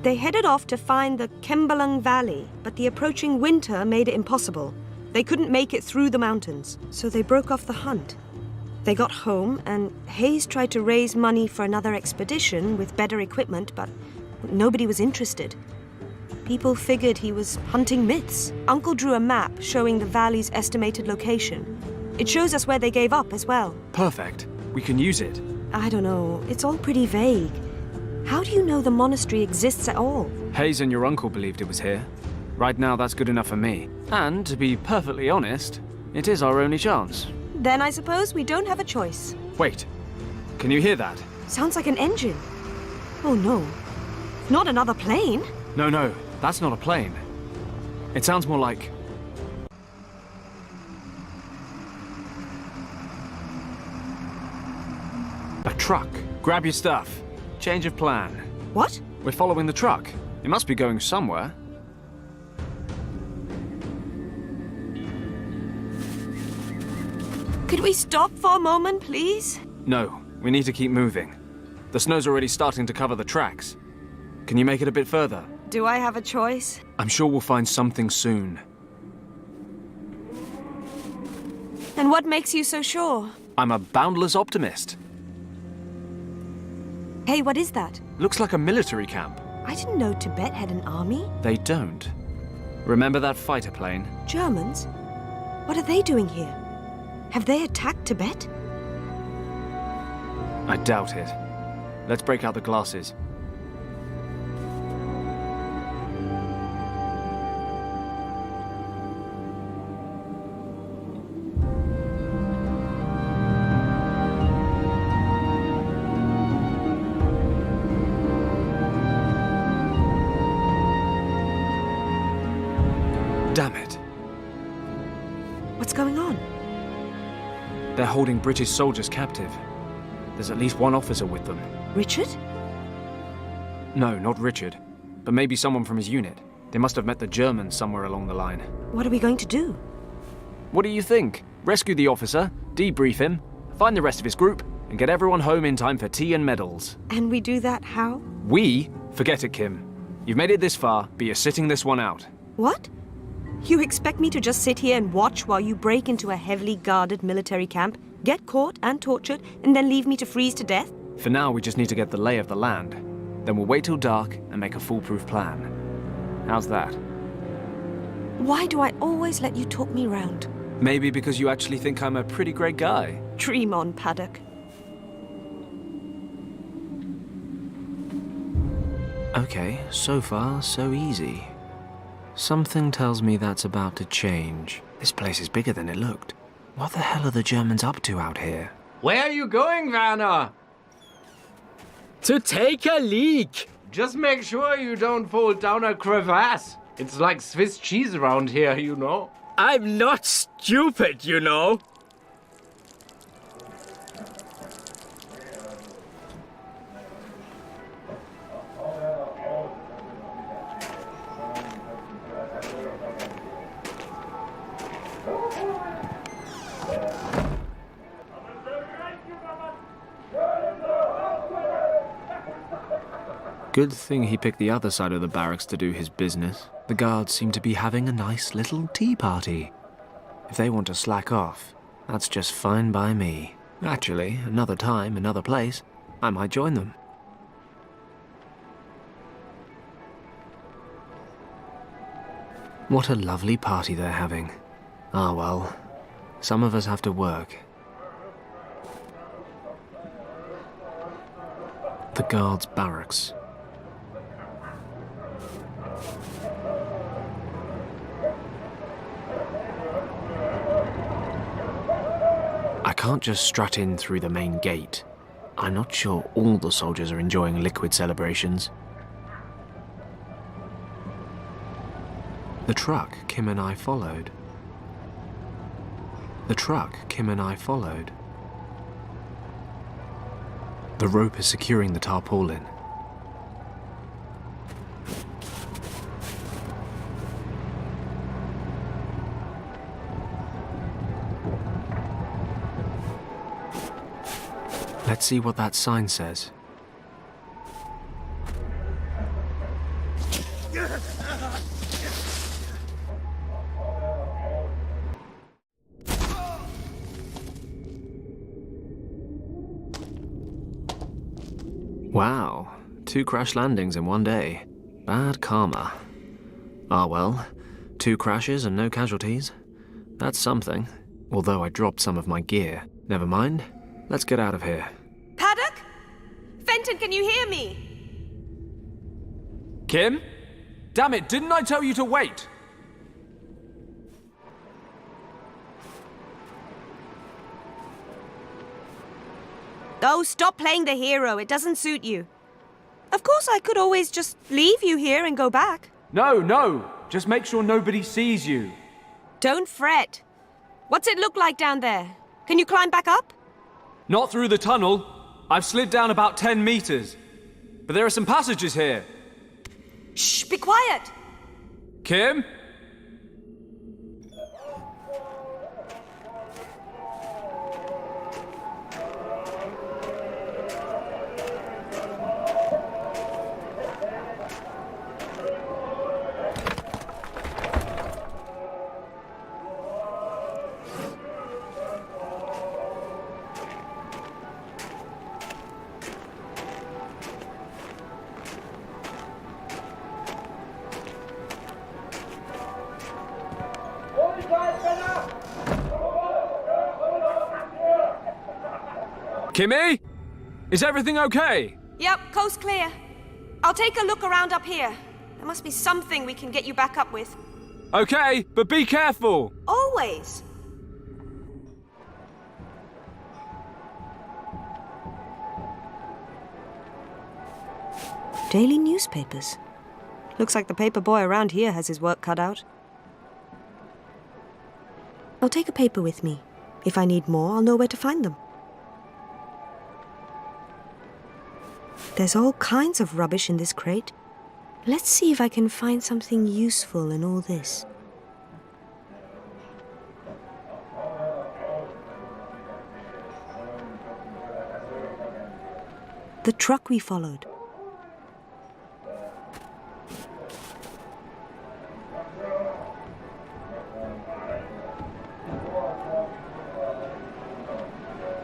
They headed off to find the Kembalang Valley, but the approaching winter made it impossible. They couldn't make it through the mountains, so they broke off the hunt. They got home, and Hayes tried to raise money for another expedition with better equipment, but nobody was interested. People figured he was hunting myths. Uncle drew a map showing the valley's estimated location. It shows us where they gave up as well. Perfect. We can use it. I don't know. It's all pretty vague. How do you know the monastery exists at all? Hayes and your uncle believed it was here. Right now, that's good enough for me. And, to be perfectly honest, it is our only chance. Then I suppose we don't have a choice. Wait. Can you hear that? Sounds like an engine. Oh no. Not another plane? No, that's not a plane. It sounds more like... a truck. Grab your stuff. Change of plan. What? We're following the truck. It must be going somewhere. Could we stop for a moment, please? No, we need to keep moving. The snow's already starting to cover the tracks. Can you make it a bit further? Do I have a choice? I'm sure we'll find something soon. And what makes you so sure? I'm a boundless optimist. Hey, what is that? Looks like a military camp. I didn't know Tibet had an army. They don't. Remember that fighter plane? Germans? What are they doing here? Have they attacked Tibet? I doubt it. Let's break out the glasses. Damn it. What's going on? They're holding British soldiers captive. There's at least one officer with them. Richard? No, not Richard. But maybe someone from his unit. They must have met the Germans somewhere along the line. What are we going to do? What do you think? Rescue the officer, debrief him, find the rest of his group, and get everyone home in time for tea and medals. And we do that how? We? Forget it, Kim. You've made it this far, but you're sitting this one out. What? You expect me to just sit here and watch while you break into a heavily guarded military camp, get caught and tortured, and then leave me to freeze to death? For now, we just need to get the lay of the land. Then we'll wait till dark and make a foolproof plan. How's that? Why do I always let you talk me round? Maybe because you actually think I'm a pretty great guy. Dream on, Paddock. Okay, so far, so easy. Something tells me that's about to change. This place is bigger than it looked. What the hell are the Germans up to out here? Where are you going, Werner? To take a leak. Just make sure you don't fall down a crevasse. It's like Swiss cheese around here, you know. I'm not stupid, you know. Good thing he picked the other side of the barracks to do his business. The guards seem to be having a nice little tea party. If they want to slack off, that's just fine by me. Actually, another time, another place, I might join them. What a lovely party they're having. Ah well, some of us have to work. The guards' barracks. I can't just strut in through the main gate. I'm not sure all the soldiers are enjoying liquid celebrations. The truck Kim and I followed. The truck Kim and I followed. The rope is securing the tarpaulin. Let's see what that sign says. Wow, 2 crash landings in one day. Bad karma. Ah well, 2 crashes and no casualties. That's something. Although I dropped some of my gear. Never mind, let's get out of here. Paddock? Fenton, can you hear me? Kim? Damn it, didn't I tell you to wait? Oh, stop playing the hero. It doesn't suit you. Of course, I could always just leave you here and go back. No. Just make sure nobody sees you. Don't fret. What's it look like down there? Can you climb back up? Not through the tunnel. I've slid down about 10 meters. But there are some passages here. Shh, be quiet. Kim? Kimmy? Is everything okay? Yep, coast clear. I'll take a look around up here. There must be something we can get you back up with. Okay, but be careful. Always. Daily newspapers. Looks like the paper boy around here has his work cut out. I'll take a paper with me. If I need more, I'll know where to find them. There's all kinds of rubbish in this crate. Let's see if I can find something useful in all this. The truck we followed.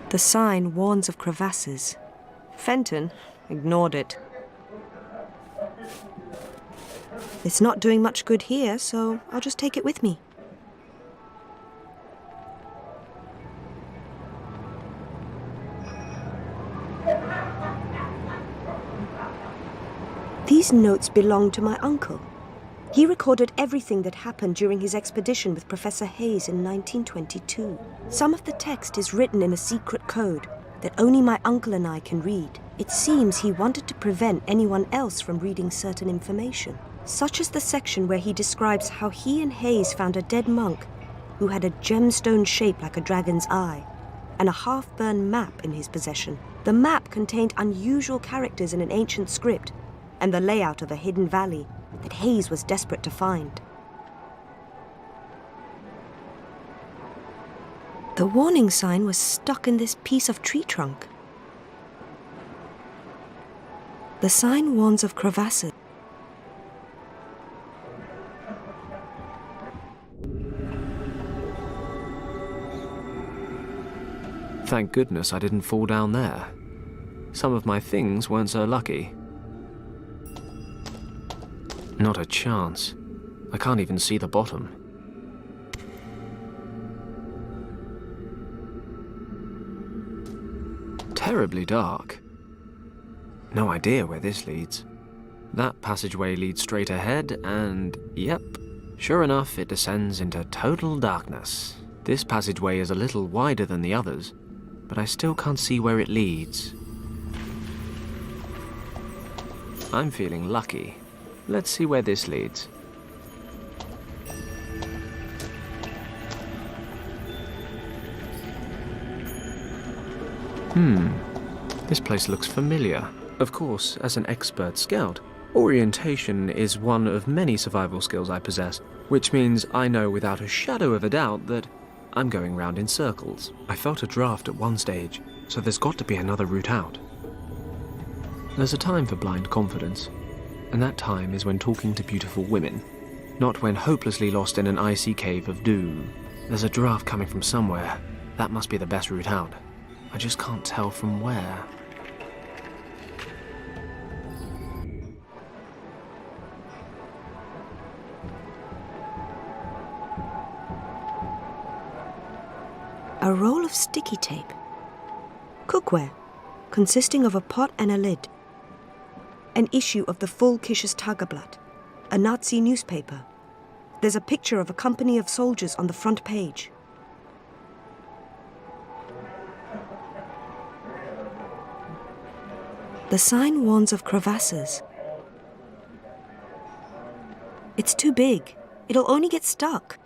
The sign warns of crevasses. Fenton ignored it. It's not doing much good here, so I'll just take it with me. These notes belong to my uncle. He recorded everything that happened during his expedition with Professor Hayes in 1922. Some of the text is written in a secret code that only my uncle and I can read. It seems he wanted to prevent anyone else from reading certain information, such as the section where he describes how he and Hayes found a dead monk who had a gemstone shape like a dragon's eye and a half-burned map in his possession. The map contained unusual characters in an ancient script and the layout of a hidden valley that Hayes was desperate to find. The warning sign was stuck in this piece of tree trunk. The sign warns of crevasses. Thank goodness I didn't fall down there. Some of my things weren't so lucky. Not a chance. I can't even see the bottom. Terribly dark. No idea where this leads. That passageway leads straight ahead, and yep, sure enough, it descends into total darkness. This passageway is a little wider than the others, but I still can't see where it leads. I'm feeling lucky. Let's see where this leads. This place looks familiar. Of course, as an expert scout, orientation is one of many survival skills I possess, which means I know without a shadow of a doubt that I'm going round in circles. I felt a draft at one stage, so there's got to be another route out. There's a time for blind confidence, and that time is when talking to beautiful women, not when hopelessly lost in an icy cave of doom. There's a draft coming from somewhere. That must be the best route out. I just can't tell from where. A roll of sticky tape. Cookware, consisting of a pot and a lid. An issue of the Volkisches Tageblatt, a Nazi newspaper. There's a picture of a company of soldiers on the front page. The sign warns of crevasses. It's too big. It'll only get stuck.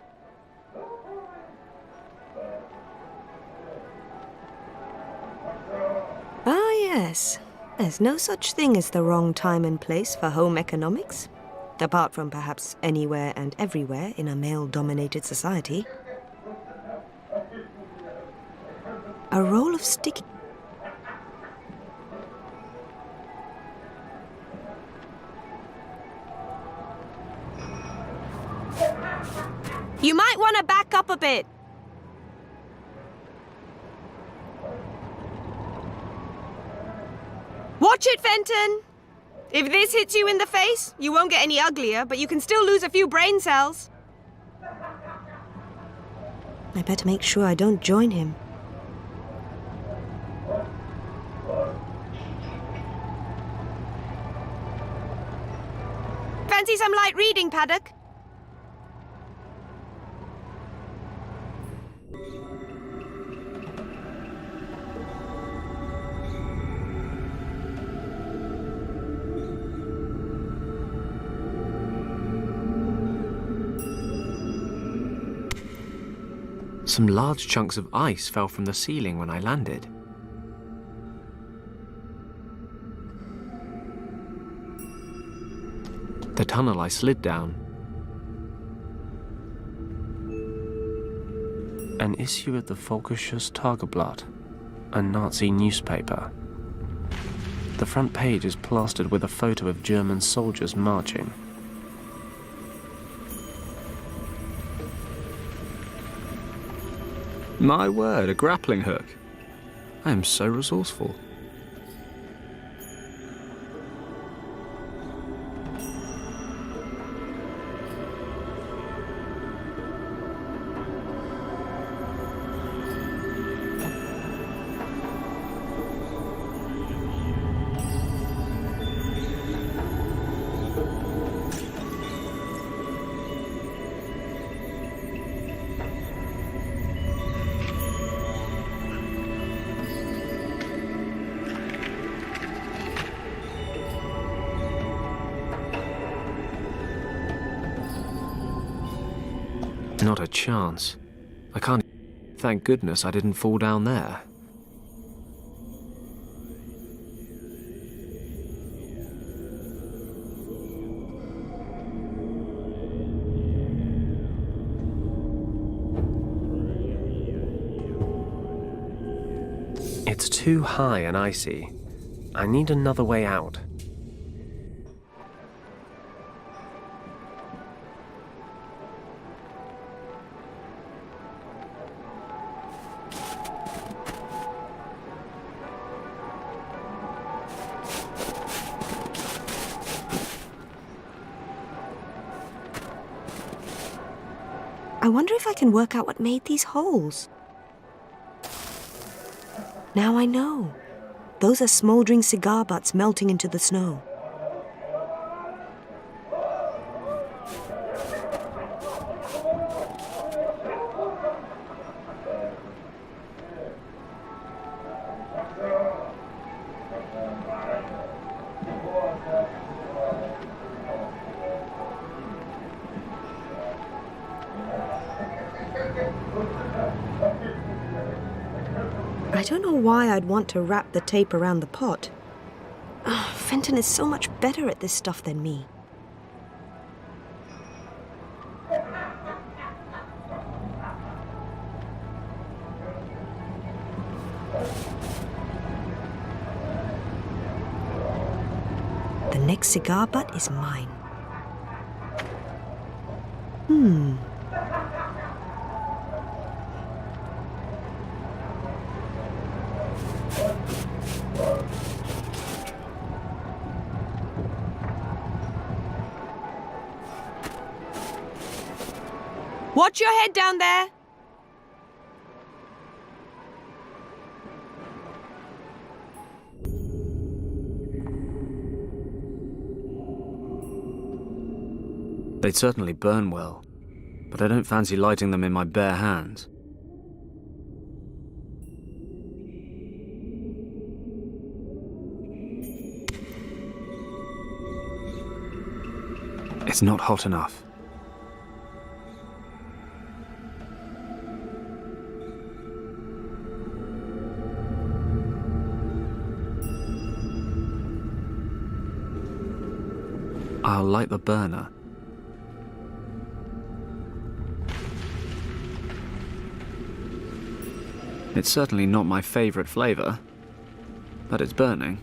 Ah, yes. There's no such thing as the wrong time and place for home economics, apart from perhaps anywhere and everywhere in a male-dominated society. A roll of sticky... You might want to back up a bit. Watch it, Fenton! If this hits you in the face, you won't get any uglier, but you can still lose a few brain cells. I better make sure I don't join him. Fancy some light reading, Paddock? Some large chunks of ice fell from the ceiling when I landed. The tunnel I slid down. An issue of the Volkisches Tageblatt, a Nazi newspaper. The front page is plastered with a photo of German soldiers marching. My word, a grappling hook. I am so resourceful. Not a chance. I can't... Thank goodness I didn't fall down there. It's too high and icy. I need another way out. I wonder if I can work out what made these holes. Now I know. Those are smoldering cigar butts melting into the snow. I don't know why I'd want to wrap the tape around the pot. Fenton is so much better at this stuff than me. The next cigar butt is mine. Watch your head down there! They'd certainly burn well, but I don't fancy lighting them in my bare hands. It's not hot enough. I'll light the burner. It's certainly not my favorite flavor, but it's burning.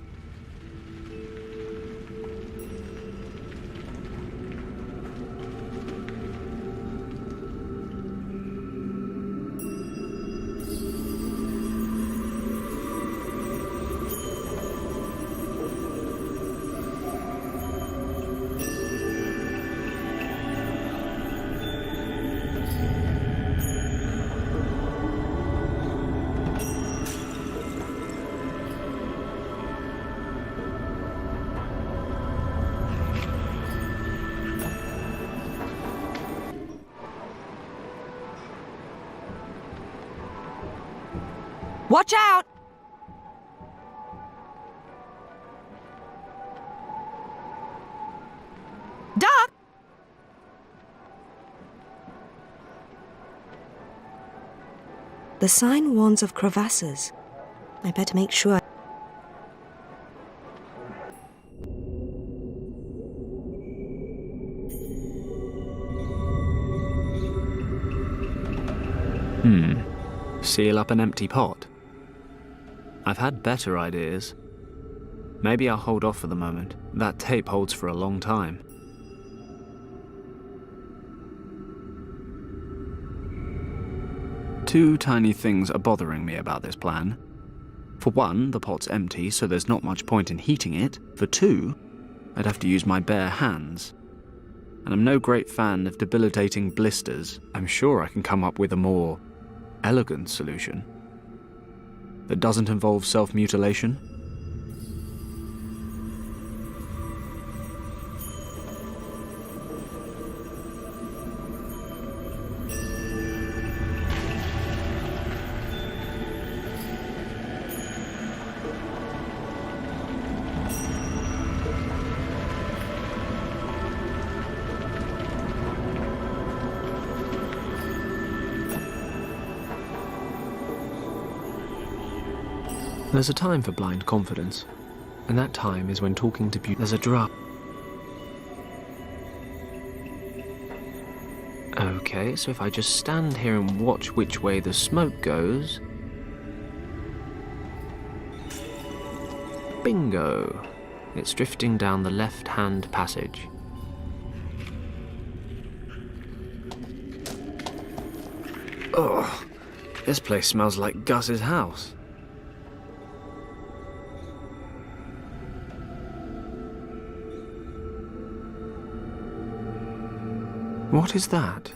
Watch out! Duck! The sign warns of crevasses. I better make sure. Seal up an empty pot. I've had better ideas. Maybe I'll hold off for the moment. That tape holds for a long time. Two tiny things are bothering me about this plan. For one, the pot's empty, so there's not much point in heating it. For two, I'd have to use my bare hands. And I'm no great fan of debilitating blisters. I'm sure I can come up with a more elegant solution that doesn't involve self-mutilation. There's a time for blind confidence, and that time is when talking to beauty. There's a drop. Okay, so if I just stand here and watch which way the smoke goes... Bingo! It's drifting down the left-hand passage. Ugh, this place smells like Gus's house. What is that?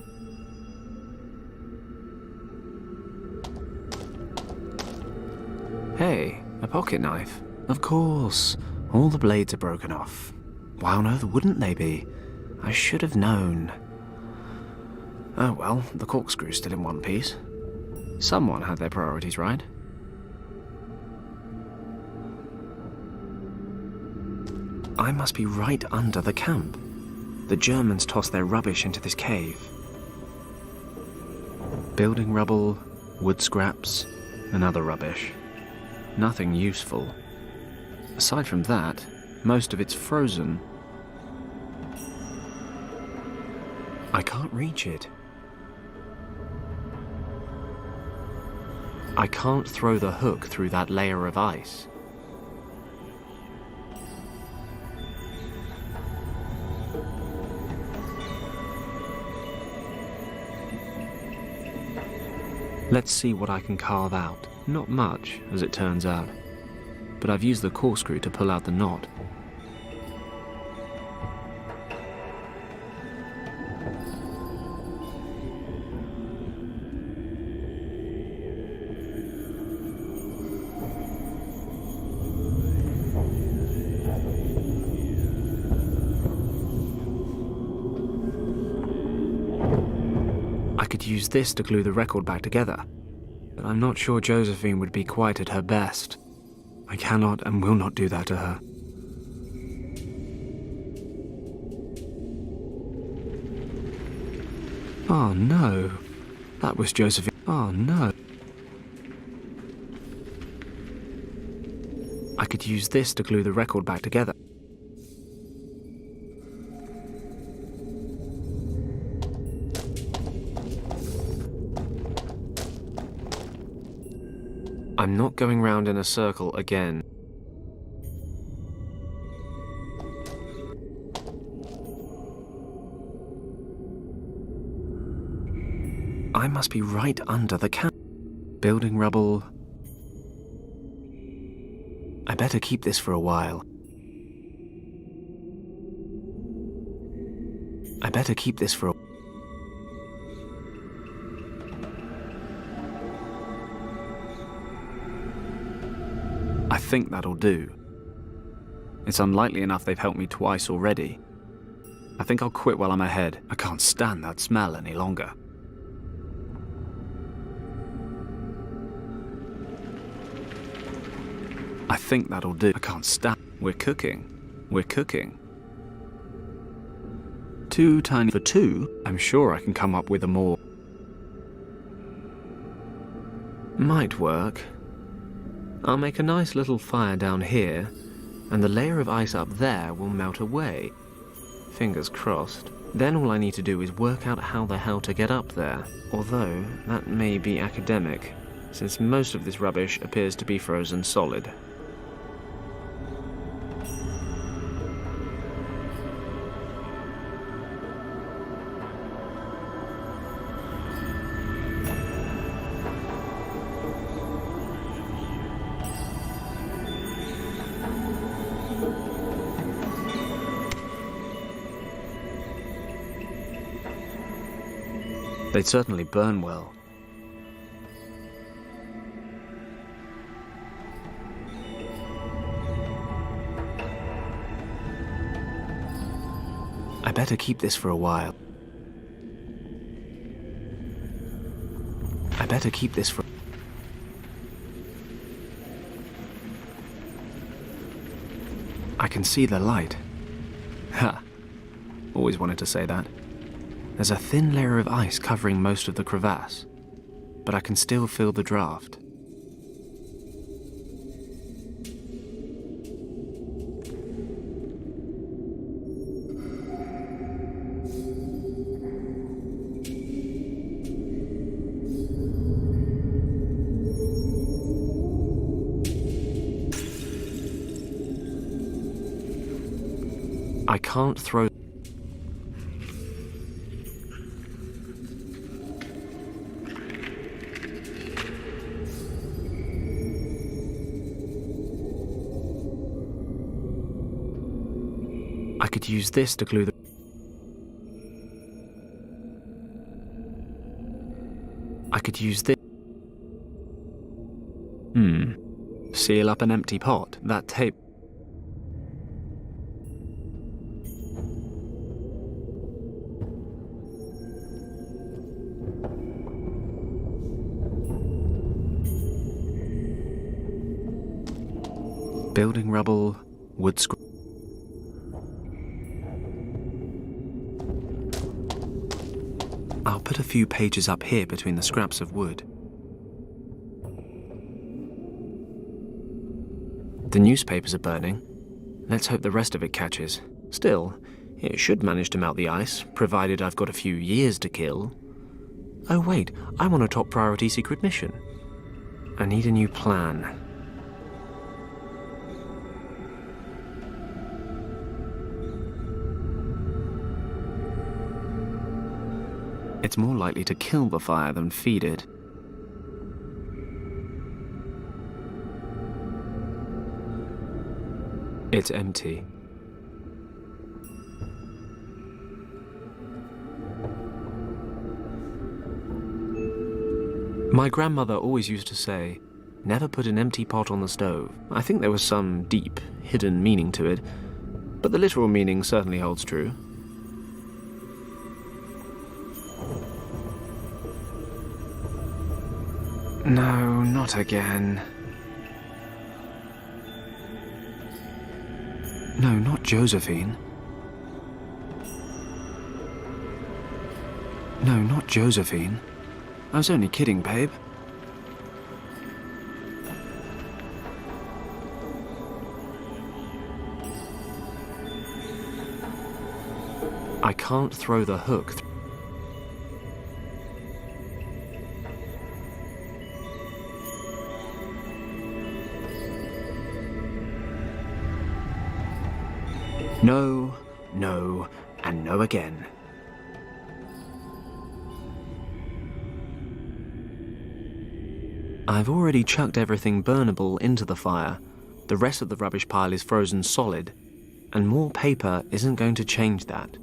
pocket knife. Of course. All the blades are broken off. Why on earth wouldn't they be? I should have known. Oh well, the corkscrew's still in one piece. Someone had their priorities right. I must be right under the camp. The Germans tossed their rubbish into this cave. Building rubble, wood scraps, and other rubbish. Nothing useful. Aside from that, most of it's frozen. I can't reach it. I can't throw the hook through that layer of ice. Let's see what I can carve out. Not much, as it turns out. But I've used the corkscrew to pull out the knot. I could use this to glue the record back together, but I'm not sure Josephine would be quite at her best. I cannot and will not do that to her. Oh no, that was Josephine. Oh no. I could use this to glue the record back together. I'm not going round in a circle again. I must be right under the camp. Building rubble. I better keep this for a while. I better keep this for a I think that'll do. It's unlikely enough they've helped me twice already. I think I'll quit while I'm ahead. I can't stand that smell any longer. I think that'll do. I can't stand. We're cooking. We're cooking. 2 tiny for 2. I'm sure I can come up with a more. Might work. I'll make a nice little fire down here, and the layer of ice up there will melt away. Fingers crossed. Then all I need to do is work out how the hell to get up there. Although, that may be academic, since most of this rubbish appears to be frozen solid. They'd certainly burn well. I better keep this for a while. I better keep this for... I can see the light. Ha! Always wanted to say that. There's a thin layer of ice covering most of the crevasse, but I can still feel the draft. I can't throw... I could use this to glue the... I could use this... Seal up an empty pot. That tape... Building rubble, wood scrap. I'll put a few pages up here between the scraps of wood. The newspapers are burning. Let's hope the rest of it catches. Still, it should manage to melt the ice, provided I've got a few years to kill. Oh wait, I'm on a top priority secret mission. I need a new plan. It's more likely to kill the fire than feed it. It's empty. My grandmother always used to say, never put an empty pot on the stove. I think there was some deep, hidden meaning to it, but the literal meaning certainly holds true. No, not again. No, not Josephine. No, not Josephine. I was only kidding, babe. I can't throw the hook. No, no, and no again. I've already chucked everything burnable into the fire. The rest of the rubbish pile is frozen solid, and more paper isn't going to change that.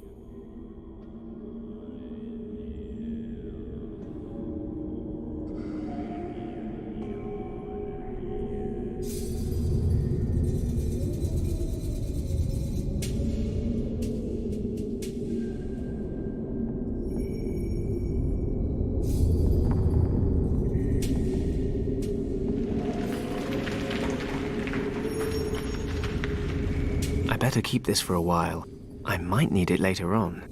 Better keep this for a while. I might need it later on.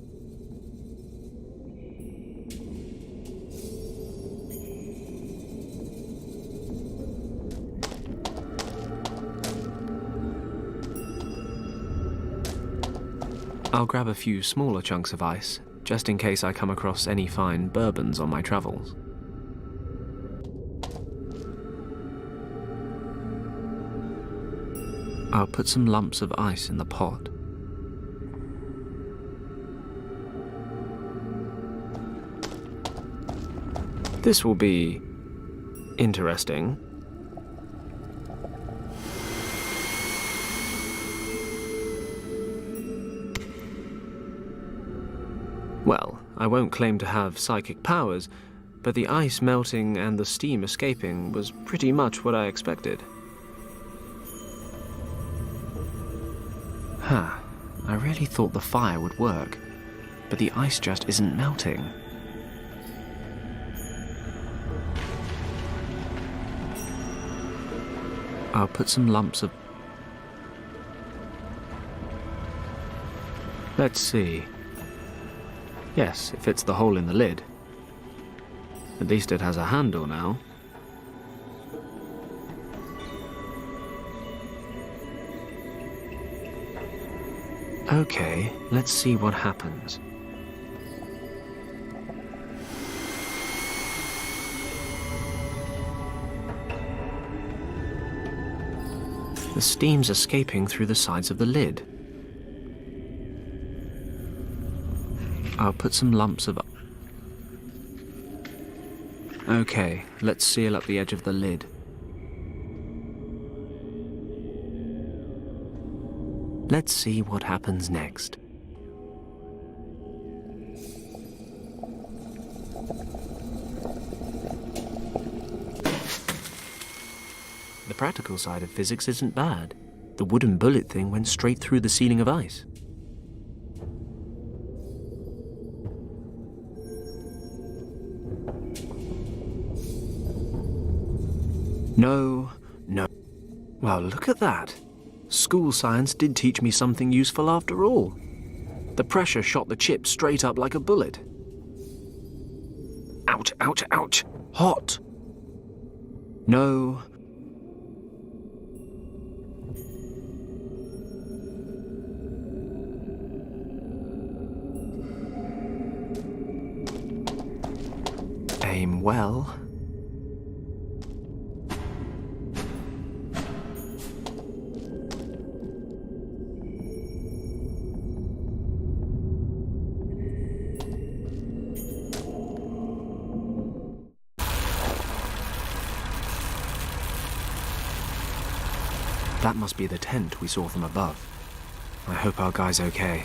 I'll grab a few smaller chunks of ice, just in case I come across any fine bourbons on my travels. I'll put some lumps of ice in the pot. This will be interesting. Well, I won't claim to have psychic powers, but the ice melting and the steam escaping was pretty much what I expected. Huh, I really thought the fire would work, but the ice just isn't melting. I'll put some lumps of... Let's see. Yes, it fits the hole in the lid. At least it has a handle now. Okay, let's see what happens. The steam's escaping through the sides of the lid. I'll put some lumps of... Okay, let's seal up the edge of the lid. Let's see what happens next. The practical side of physics isn't bad. The wooden bullet thing went straight through the ceiling of ice. No. Well, look at that. School science did teach me something useful after all. The pressure shot the chip straight up like a bullet. Ouch, ouch, ouch. Hot. No. Aim well. That must be the tent we saw from above. I hope our guy's okay.